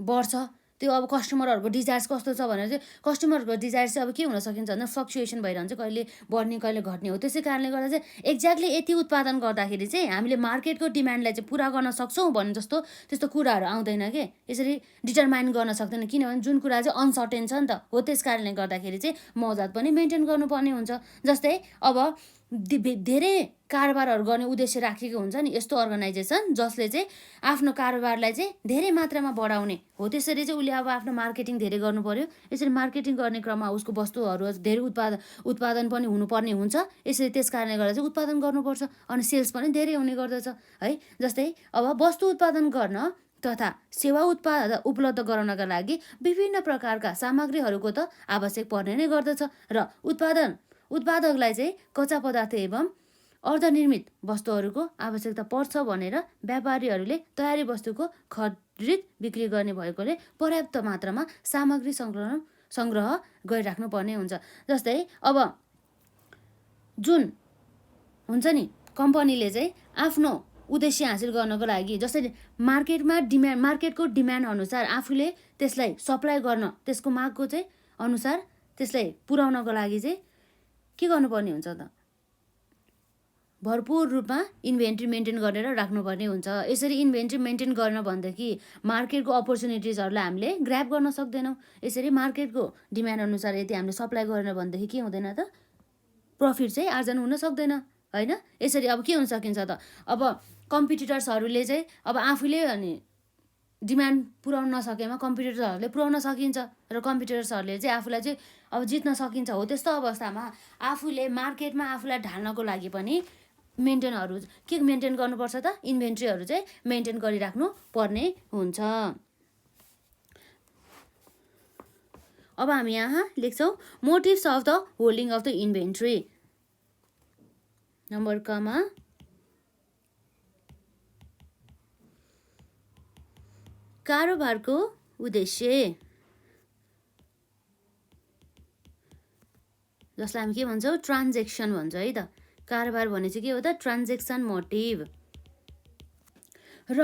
बढ्छ, त्यो अब कस्टमरहरूको डिजायर्स कस्तो छ भनेर चाहिँ कस्टमरहरूको डिजायर्स चाहिँ अब के हुन सकिन्छ भन्दा फ्लक्चुएसन भइरहन्छ, कहिले बढ्ने कहिले घट्ने हो। त्यसै कारणले गर्दा चाहिँ एक्ज्याक्टली यति उत्पादन गर्दाखेरि चाहिँ हामीले मार्केटको डिमान्डलाई चाहिँ पुरा गर्न सक्छौँ भने जस्तो त्यस्तो कुराहरू आउँदैन के, यसरी डिटरमाइन गर्न सक्दैन। किनभने जुन कुरा चाहिँ अनसर्टेन छ नि त, हो त्यस कारणले गर्दाखेरि चाहिँ मौजात पनि मेन्टेन गर्नुपर्ने हुन्छ। जस्तै अब धेरै कारोबारहरू गर्ने उद्देश्य राखेको हुन्छ नि यस्तो अर्गनाइजेसन जसले चाहिँ आफ्नो कारोबारलाई चाहिँ धेरै मात्रामा बढाउने हो। त्यसरी चाहिँ उसले अब आफ्नो मार्केटिङ धेरै गर्नु पर्यो। यसरी मार्केटिङ गर्ने क्रममा उसको वस्तुहरू धेरै उत्पादन पनि हुनुपर्ने हुन्छ। यसरी त्यस कारणले गर्दा चाहिँ उत्पादन गर्नुपर्छ अनि सेल्स पनि धेरै हुने गर्दछ है। जस्तै अब वस्तु उत्पादन गर्न तथा सेवा उपलब्ध गराउनका लागि विभिन्न प्रकारका सामग्रीहरूको त आवश्यक पर्ने नै गर्दछ र उत्पादकलाई चाहिँ कच्चा पदार्थ एवं अर्धनिर्मित वस्तुहरूको आवश्यकता पर्छ भनेर व्यापारीहरूले तयारी वस्तुको खरिद बिक्री गर्ने भएकोले पर्याप्त मात्रामा सामग्री सङ्ग्रह गरिराख्नु पर्ने हुन्छ। जस्तै अब जुन हुन्छ नि कम्पनीले चाहिँ आफ्नो उद्देश्य हासिल गर्नको लागि जस्तै मार्केटको डिमान्ड अनुसार आफूले त्यसलाई सप्लाई गर्न, त्यसको मागको चाहिँ अनुसार त्यसलाई पुर्याउनको लागि चाहिँ के गर्नुपर्ने हुन्छ त? भरपुर रूपमा इन्भेन्ट्री मेन्टेन गरेर राख्नुपर्ने हुन्छ। यसरी इन्भेन्ट्री मेन्टेन गर्न भन्दाखेरि मार्केटको अपर्च्युनिटिजहरूलाई हामीले ग्र्याब गर्न सक्दैनौँ। यसरी मार्केटको डिमान्ड अनुसार यदि हामीले सप्लाई गरेन भनेदेखि के हुँदैन त? प्रफिट चाहिँ आर्जन हुन सक्दैन होइन। यसरी अब के हुन सकिन्छ त? अब कम्पिटिटर्सहरूले चाहिँ अब आफूले अनि डिमान्ड पुर्याउन नसकेमा कम्पिटिटर्सहरूले पुर्याउन सकिन्छ र कम्पिटिटर्सहरूले चाहिँ आफूलाई चाहिँ अब जित्न सकिन्छ। हो त्यस्तो अवस्थामा आफूले मार्केटमा आफूलाई ढाल्नको लागि पनि के मेन्टेन गर्नुपर्छ त? इन्भेन्ट्रीहरू चाहिँ मेन्टेन गरिराख्नु पर्ने हुन्छ। अब हामी यहाँ लेख्छौँ motives of the holding of the inventory. Number कमा कारोबारको उद्देश्य, जसलाई हामी के भन्छौँ? ट्रान्जेक्सन भन्छ है त। कारोबार भने चाहिँ के हो त? Transaction motive. र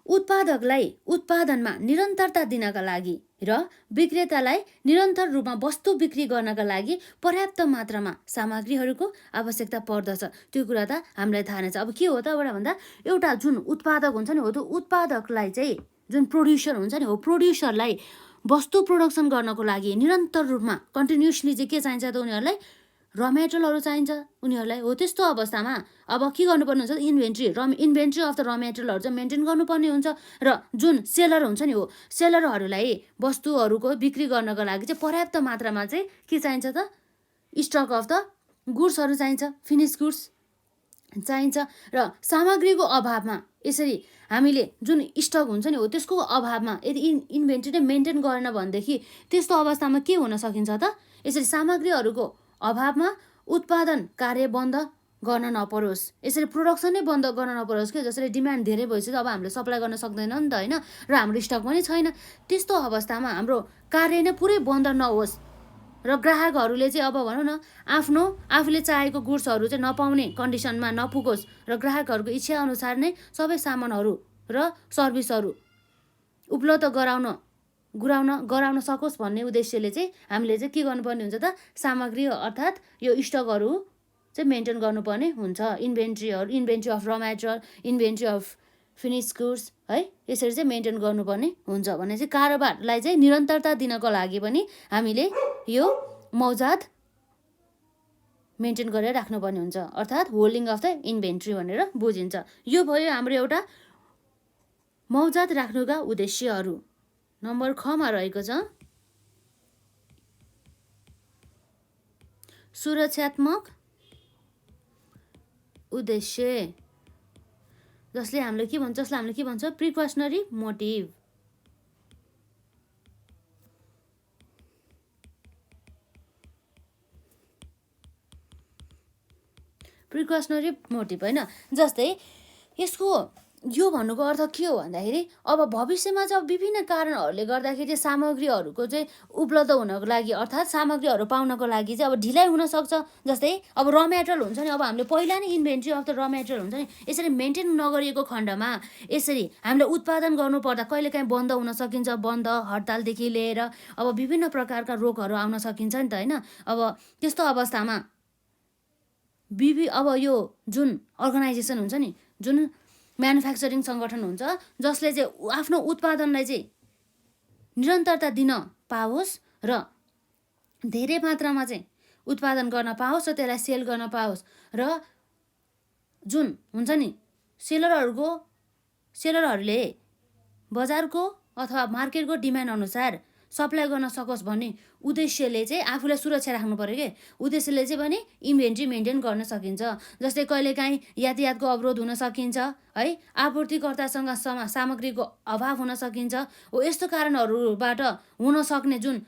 उत्पादकलाई उत्पादनमा निरन्तरता दिनका लागि र विक्रेतालाई निरन्तर रूपमा वस्तु बिक्री गर्नका लागि पर्याप्त मात्रामा सामग्रीहरूको आवश्यकता पर्दछ। त्यो कुरा त हामीलाई थाहा नै छ। अब के हो त भन्दा एउटा जुन उत्पादक हुन्छ नि, हो त्यो उत्पादकलाई चाहिँ जुन प्रोड्युसर हुन्छ नि, हो प्रोड्युसरलाई वस्तु प्रोडक्सन गर्नको लागि निरन्तर रूपमा कन्टिन्युसली चाहिँ के चाहिन्छ त? उनीहरूलाई र मेटेरियलहरू चाहिन्छ उनीहरूलाई। हो त्यस्तो अवस्थामा अब के गर्नुपर्ने हुन्छ? इन्भेन्ट्री अफ द र मेटेरियलहरू चाहिँ मेन्टेन गर्नुपर्ने हुन्छ। र जुन सेलर हुन्छ नि, हो सेलरहरूलाई वस्तुहरूको बिक्री गर्नको लागि चाहिँ पर्याप्त मात्रामा चाहिँ के चाहिन्छ त? स्टक अफ द गुड्सहरू चाहिन्छ, फिनिस गुड्स चाहिन्छ। र सामग्रीको अभावमा यसरी हामीले जुन स्टक हुन्छ नि, हो त्यसको अभावमा यदि इन्भेन्ट्री नै मेन्टेन गरेन भनेदेखि त्यस्तो अवस्थामा के हुन सकिन्छ त? यसरी सामग्रीहरूको अभावमा उत्पादन कार्य बन्द गर्न नपरोस्, यसरी प्रोडक्सन नै बन्द गर्न नपरोस् कि जसरी डिमान्ड धेरै भइसक्यो अब हामीले सप्लाई गर्न सक्दैन नि त होइन, र हाम्रो स्टक पनि छैन। त्यस्तो अवस्थामा हाम्रो कार्य नै पुरै बन्द नहोस् र ग्राहकहरूले चाहिँ अब भनौँ न आफूले चाहेको गुड्सहरू चाहिँ नपाउने कन्डिसनमा नपुगोस् र ग्राहकहरूको इच्छा अनुसार नै सबै सामानहरू र सर्भिसहरू उपलब्ध गराउन सकोस् भन्ने उद्देश्यले चाहिँ हामीले चाहिँ के गर्नुपर्ने हुन्छ त? सामग्री अर्थात् यो स्टकहरू चाहिँ मेन्टेन गर्नुपर्ने हुन्छ। Inventory of raw material, inventory of finish goods है यसरी चाहिँ मेन्टेन गर्नुपर्ने हुन्छ भने चाहिँ कारोबारलाई चाहिँ निरन्तरता दिनको लागि पनि हामीले यो मौजात मेन्टेन गरेर राख्नुपर्ने हुन्छ, अर्थात् होल्डिङ अफ द इन्भेन्ट्री भनेर बुझिन्छ। यो भयो हाम्रो एउटा मौजात राख्नुका उद्देश्यहरू। नम्बर खमा रहेको छ सुरक्षात्मक उद्देश्य, जसलाई हामीले के भन्छ प्रिकसनरी मोटिभ। प्रिकसनरी मोटिभ होइन, जस्तै यसको यो भन्नुको अर्थ के हो भन्दाखेरि अब भविष्यमा चाहिँ विभिन्न कारणहरूले गर्दाखेरि सामग्रीहरूको चाहिँ उपलब्ध हुनको लागि अर्थात् सामग्रीहरू पाउनको लागि चाहिँ अब ढिलाइ हुनसक्छ। जस्तै अब र मेटेरियल हुन्छ नि, अब हामीले पहिला नै इन्भेन्ट्री अफ द र मेटेरियल हुन्छ नि, यसरी मेन्टेन नगरिएको खण्डमा यसरी हामीले उत्पादन गर्नुपर्दा कहिलेकाहीँ बन्द हुन सकिन्छ, बन्द हडतालदेखि लिएर अब विभिन्न प्रकारका रोगहरू आउन सकिन्छ नि त होइन। अब त्यस्तो अवस्थामा अब यो जुन अर्गनाइजेसन हुन्छ नि, जुन म्यानुफ्याक्चरिङ सङ्गठन हुन्छ जसले चाहिँ आफ्नो उत्पादनलाई चाहिँ निरन्तरता दिन पाओस् र धेरै मात्रामा चाहिँ उत्पादन गर्न पाओस् र त्यसलाई सेल गर्न पाओस् र जुन हुन्छ नि सेलरहरूले बजारको अथवा मार्केटको डिमान्ड अनुसार सप्लाई गर्न सकोस् भन्ने उद्देश्यले चाहिँ आफूलाई सुरक्षा राख्नु पर्यो के उद्देश्यले चाहिँ पनि इन्भेन्ट्री मेन्टेन गर्न सकिन्छ। जस्तै कहिलेकाहीँ यातायातको अवरोध हुन सकिन्छ है, आपूर्तिकर्तासँग सामग्रीको अभाव हुन सकिन्छ। हो यस्तो कारणहरूबाट हुन सक्ने जुन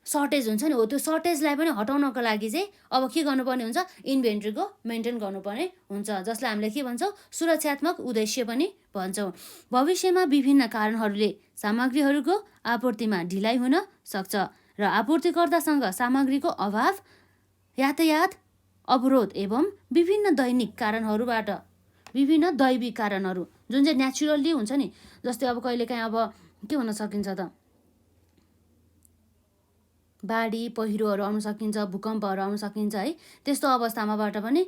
सर्टेज हुन्छ नि, हो त्यो सर्टेजलाई पनि हटाउनको लागि चाहिँ अब के गर्नुपर्ने हुन्छ, इन्भेन्ट्रीको मेन्टेन गर्नुपर्ने हुन्छ, जसलाई हामीले के भन्छौँ सुरक्षात्मक उद्देश्य पनि भन्छौँ। भविष्यमा विभिन्न कारणहरूले सामग्रीहरूको आपूर्तिमा ढिलाइ हुन सक्छ र आपूर्तिकर्तासँग सामग्रीको अभाव, यातायात अवरोध एवं विभिन्न दैनिक कारणहरूबाट विभिन्न दैविक कारणहरू जुन चाहिँ नेचुरल्ली हुन्छ नि, जस्तै अब कहिलेकाहीँ अब के हुन सकिन्छ त बाढी पहिरोहरू आउन सकिन्छ, भूकम्पहरू आउन सकिन्छ है। त्यस्तो अवस्थामाबाट पनि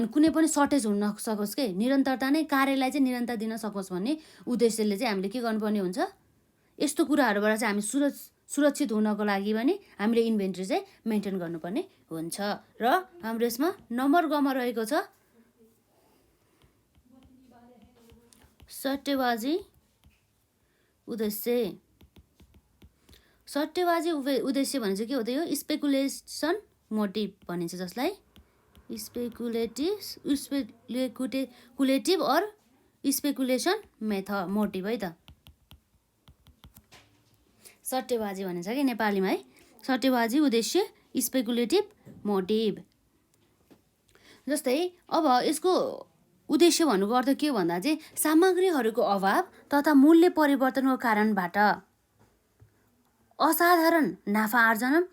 कुनै पनि सर्टेज हुन नसकोस् के निरन्तरता नै कार्यलाई चाहिँ निरन्तर दिन सकोस् भन्ने उद्देश्यले चाहिँ हामीले के गर्नुपर्ने हुन्छ, यस्तो कुराहरूबाट चाहिँ हामी सुरक्षित हुनको लागि पनि हामीले इन्भेन्ट्री चाहिँ मेन्टेन गर्नुपर्ने हुन्छ। र हाम्रो यसमा नम्बर गमा रहेको छ सट्टेबाजी उद्देश्य। सट्टेबाजी उद्देश्य भने चाहिँ के हो त, यो स्पेकुलेसन मोटिभ भनिन्छ, जसलाई स्पेकुलेटिभ अर स्पेकुलेसन मोटिभ है त सट्टेबाजी भनिन्छ कि नेपालीमा है। सट्टेबाजी उद्देश्य स्पेकुलेटिभ मोटिभ। जस्तै अब यसको उद्देश्य भन्नुको अर्थ के हो भन्दा चाहिँ सामग्रीहरूको अभाव तथा मूल्य परिवर्तनको कारणबाट असाधारण नाफा आर्जन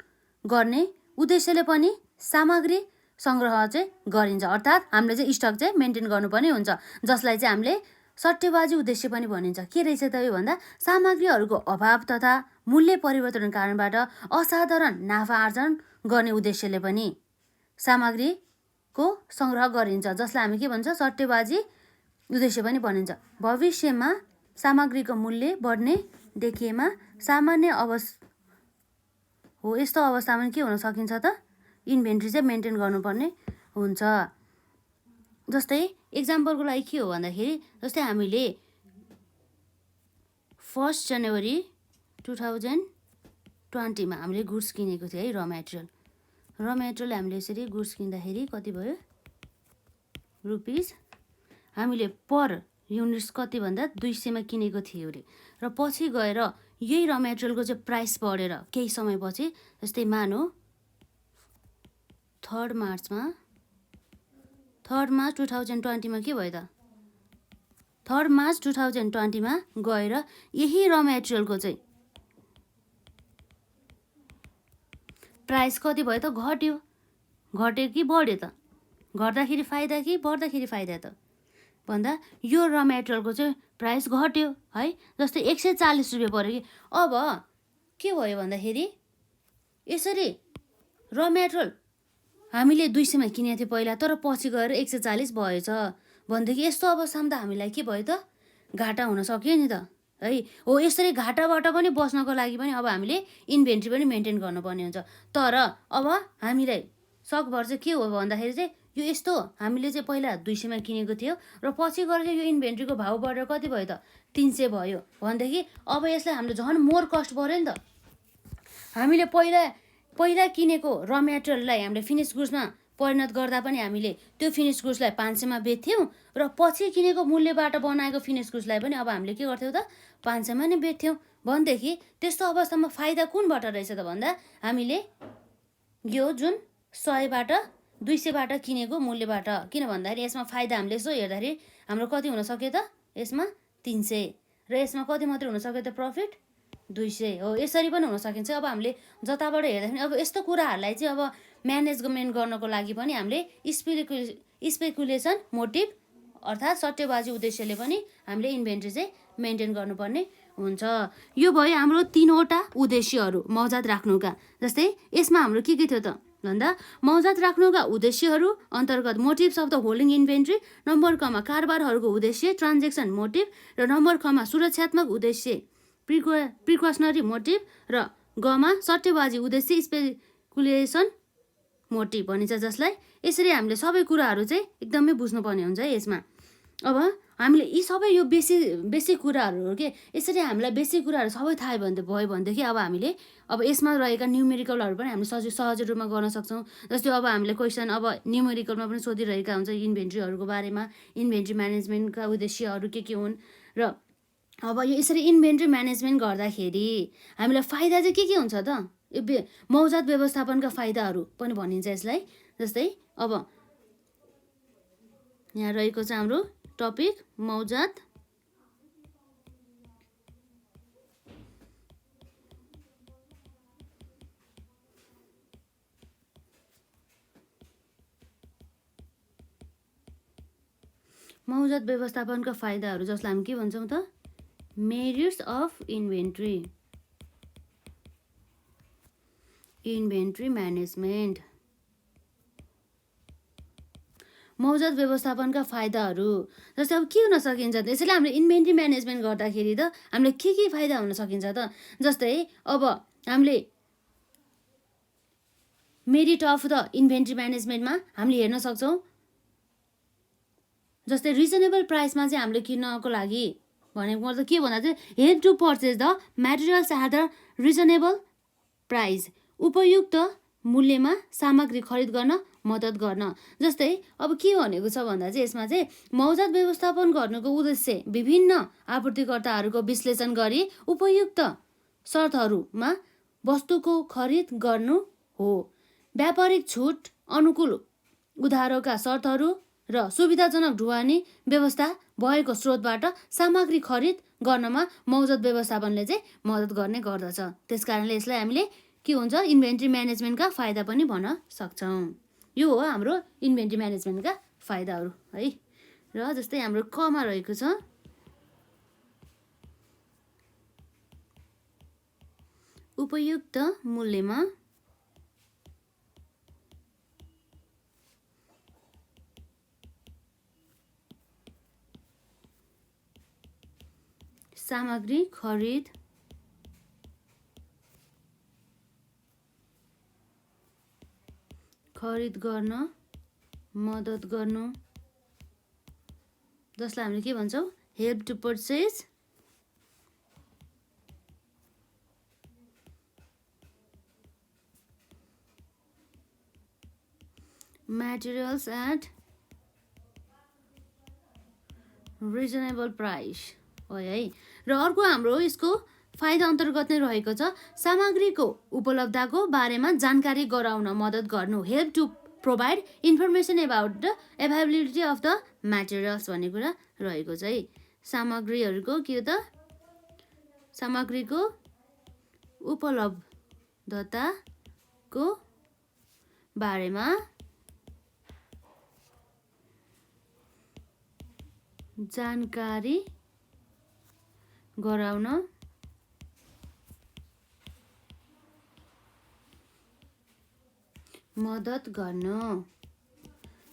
गर्ने उद्देश्यले पनि सामग्री सङ्ग्रह चाहिँ गरिन्छ, अर्थात् हामीले चाहिँ स्टक चाहिँ मेन्टेन गर्नुपर्ने हुन्छ, जसलाई चाहिँ हामीले सट्टेबाजी उद्देश्य पनि भनिन्छ। के रहेछ त यो भन्दा सामग्रीहरूको अभाव तथा मूल्य परिवर्तनको कारणबाट असाधारण नाफा आर्जन गर्ने उद्देश्यले पनि सामग्रीको सङ्ग्रह गरिन्छ, जसलाई हामी के भन्छ सट्टेबाजी उद्देश्य पनि भनिन्छ। भविष्यमा सामग्रीको मूल्य बढ्ने देखिएमा सामान्य हो यस्तो अवस्थामा के हुन सकिन्छ त इन्भेन्ट्री चाहिँ मेन्टेन गर्नुपर्ने हुन्छ। जस्तै एक्जाम्पलको लागि के हो भन्दाखेरि जस्तै हामीले 1 जनवरी 2020मा हामीले गुड्स किनेको थियो है, र मेटेरियल हामीले यसरी गुड्स किन्दाखेरि कति भयो रुपिस हामीले पर युनिट्स कति भन्दा 200मा किनेको थियो अरे, र पछि गएर यही र मेटेरियलको चाहिँ प्राइस बढेर केही समयपछि जस्तै मानौ 3 मार्च 2020मा के भयो त 3 मार्च 2020मा गएर यही र मेटेरियलको चाहिँ प्राइस कति भयो त घट्यो कि बढ्यो त, घट्दाखेरि फाइदा कि बढ्दाखेरि फाइदा त भन्दा यो र मेटेरियलको चाहिँ प्राइस घट्यो है। जस्तै 140 रुपियाँ पऱ्यो कि अब के भयो भन्दाखेरि यसरी र मेटेरियल हामीले 200मा किनेको थियो पहिला, तर पछि गएर 140 भएछ भनेदेखि यस्तो अवस्थामा त हामीलाई के भयो त घाटा हुन सक्यो नि त है। हो यसरी घाटाबाट पनि बच्नको लागि पनि अब हामीले इन्भेन्ट्री पनि मेन्टेन गर्नुपर्ने हुन्छ। तर अब हामीलाई सकभर चाहिँ के हो भन्दाखेरि चाहिँ यो यस्तो हामीले चाहिँ पहिला 200मा किनेको थियो र पछि गएर चाहिँ यो इन्भेन्ट्रीको भाउ बढेर कति भयो त 300 भयो भनेदेखि अब यसलाई हामीले झन् मोर कस्ट पऱ्यो नि त। हामीले पहिला किनेको र मेटेरियललाई हामीले फिनिस गुड्समा परिणत गर्दा पनि हामीले त्यो फिनिस गुड्सलाई 500मा बेच्थ्यौँ र पछि किनेको मूल्यबाट बनाएको फिनिस गुड्सलाई पनि अब हामीले के गर्थ्यौँ त 500मा नै बेच्थ्यौँ भनेदेखि त्यस्तो अवस्थामा फाइदा कुनबाट रहेछ त भन्दा हामीले यो जुन 100बाट 200बाट किनेको मूल्यबाट, किन भन्दाखेरि यसमा फाइदा हामीले यसो हेर्दाखेरि हाम्रो कति हुन सक्यो त यसमा 300 र यसमा कति मात्रै हुन सक्यो त प्रफिट 200 हो। यसरी पनि हुन सकिन्छ। अब हामीले जताबाट हेर्दाखेरि अब यस्तो कुराहरूलाई चाहिँ अब म्यानेजमेन्ट गर्नको लागि पनि हामीले स्पेकुलेसन मोटिभ अर्थात् सट्टेबाजी उद्देश्यले पनि हामीले इन्भेन्ट्री चाहिँ मेन्टेन गर्नुपर्ने हुन्छ। यो भयो हाम्रो 3वटा उद्देश्यहरू मौजात राख्नुका। जस्तै यसमा हाम्रो के थियो त भन्दा मौजात राख्नुका उद्देश्यहरू अन्तर्गत motives of the holding inventory, number कमा कारोबारहरूको उद्देश्य ट्रान्जेक्सन मोटिभ र नम्बर कमा सुरक्षात्मक उद्देश्य प्रिकसनरी मोटिभ र गमा सट्टेबाजी उद्देश्य स्पेकुलेसन मोटिभ भनिन्छ, जसलाई यसरी हामीले सबै कुराहरू चाहिँ एकदमै बुझ्नुपर्ने हुन्छ है यसमा। अब हामीले यी सबै यो बेसिक कुराहरू हो कि यसरी हामीलाई बेसिक कुराहरू सबै थाहा भयो भनेदेखि अब हामीले अब यसमा रहेका न्युमेरिकलहरू पनि हामीले सहज रूपमा गर्न सक्छौँ। जस्तै अब हामीले क्वेसन अब न्युमेरिकलमा पनि सोधिरहेका हुन्छ इन्भेन्ट्रीहरूको बारेमा, इन्भेन्ट्री म्यानेजमेन्टका उद्देश्यहरू के हुन् र अब यो यसरी इन्भेन्ट्री म्यानेजमेन्ट गर्दाखेरि हामीलाई फाइदा चाहिँ के हुन्छ त यो मौजात व्यवस्थापनका फाइदाहरू पनि भनिन्छ यसलाई। जस्तै अब यहाँ रहेको छ हाम्रो टपिक मौजात व्यवस्थापनका फाइदाहरू, जसलाई हामी के भन्छौँ त मेरिट्स अफ इन्भेन्ट्री म्यानेजमेन्ट। मौजात व्यवस्थापनका फाइदाहरू जस्तै अब के हुन सकिन्छ त यसैले हामीले इन्भेन्ट्री म्यानेजमेन्ट गर्दाखेरि त हामीले के फाइदा हुन सकिन्छ त। जस्तै अब हामीले मेरिट अफ द इन्भेन्ट्री म्यानेजमेन्टमा हामीले हेर्न सक्छौँ। जस्तै रिजनेबल प्राइसमा चाहिँ हामीले किन्नको लागि भनेको मतलब के भन्दा चाहिँ help to purchase the materials at the reasonable price, उपयुक्त मूल्यमा सामग्री खरिद गर्न मद्दत गर्न। जस्तै अब के भनेको छ भन्दा चाहिँ यसमा चाहिँ मौजात व्यवस्थापन गर्नुको उद्देश्य विभिन्न आपूर्तिकर्ताहरूको विश्लेषण गरी उपयुक्त शर्तहरूमा वस्तुको खरिद गर्नु हो। व्यापारिक छुट, अनुकूल उधारोका शर्तहरू र सुविधाजनक ढुवानी व्यवस्था भएको स्रोतबाट सामग्री खरिद गर्नमा मौजात व्यवस्थापनले चाहिँ मद्दत गर्ने गर्दछ। त्यसकारणले यसलाई हामीले के हुन्छ इन्भेन्ट्री म्यानेजमेन्टका फाइदा पनि भन्न सक्छौँ। यो हो हाम्रो इन्भेन्ट्री म्यानेजमेन्टका फाइदाहरू है। र जस्तै हाम्रो कमा रहेको छ उपयुक्त मूल्यमा सामग्री खरिद गर्न मद्दत गर्नु, जसलाई हामीले के भन्छौँ help to purchase materials at reasonable price हो है। र अर्को हाम्रो यसको फाइदा अन्तर्गत नै रहेको छ सामग्रीको उपलब्धताको बारेमा जानकारी गराउन मद्दत गर्नु, help to provide information about the availability of the materials भन्ने कुरा रहेको छ है। सामग्रीहरूको के हो त सामग्रीको उपलब्धताको बारेमा जानकारी गराउन मद्दत गर्नु,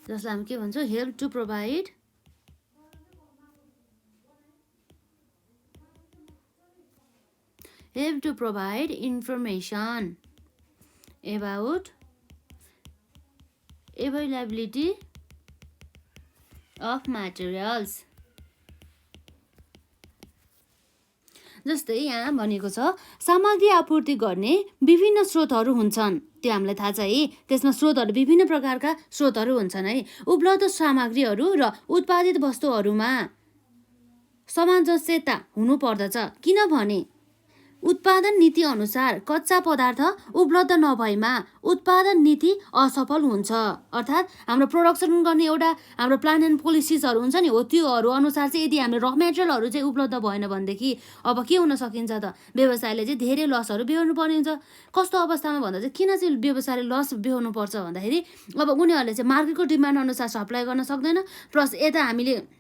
जसलाई हामी के भन्छौँ help to provide have to provide information about availability of materials. जस्तै यहाँ भनेको छ सामग्री आपूर्ति गर्ने विभिन्न स्रोतहरू हुन्छन्। त्यो हामीलाई थाहा छ है। त्यसमा स्रोतहरू विभिन्न प्रकारका स्रोतहरू हुन्छन् है। उपलब्ध सामग्रीहरू र उत्पादित वस्तुहरूमा सामञ्जस्यता हुनु पर्दछ, किनभने उत्पादन नीति अनुसार कच्चा पदार्थ उपलब्ध नभएमा उत्पादन नीति असफल हुन्छ। अर्थात् हाम्रो प्रोडक्सन गर्ने एउटा हाम्रो प्लान एन्ड पोलिसिजहरू हुन्छ नि, हो त्योहरू अनुसार चाहिँ यदि हाम्रो र मेटेरियलहरू चाहिँ उपलब्ध भएन भनेदेखि अब के हुन सकिन्छ त, व्यवसायले चाहिँ धेरै लसहरू बेहोर्नु पर्ने हुन्छ। कस्तो अवस्थामा भन्दा चाहिँ किन चाहिँ व्यवसायले लस बेहोर्नु पर्छ भन्दाखेरि अब उनीहरूले चाहिँ मार्केटको डिमान्ड अनुसार सप्लाई गर्न सक्दैन, प्लस यता हामीले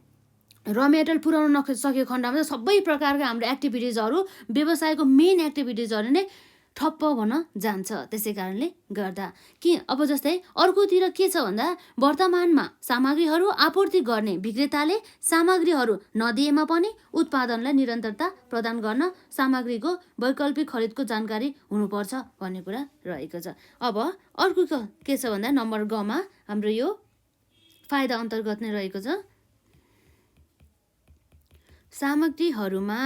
र मेटेरियल पुर्याउन नसकेको खण्डमा चाहिँ सबै प्रकारका हाम्रो एक्टिभिटिजहरू व्यवसायको मेन एक्टिभिटिजहरू नै ठप्प भन जान्छ। त्यसै कारणले गर्दा कि अब जस्तै अर्कोतिर के छ भन्दा वर्तमानमा सामग्रीहरू आपूर्ति गर्ने विक्रेताले सामग्रीहरू नदिएमा पनि उत्पादनलाई निरन्तरता प्रदान गर्न सामग्रीको वैकल्पिक खरिदको जानकारी हुनुपर्छ भन्ने कुरा रहेको छ। अब अर्को के छ भन्दा नम्बर गमा हाम्रो यो फाइदा अन्तर्गत नै रहेको छ। सामग्रीहरूमा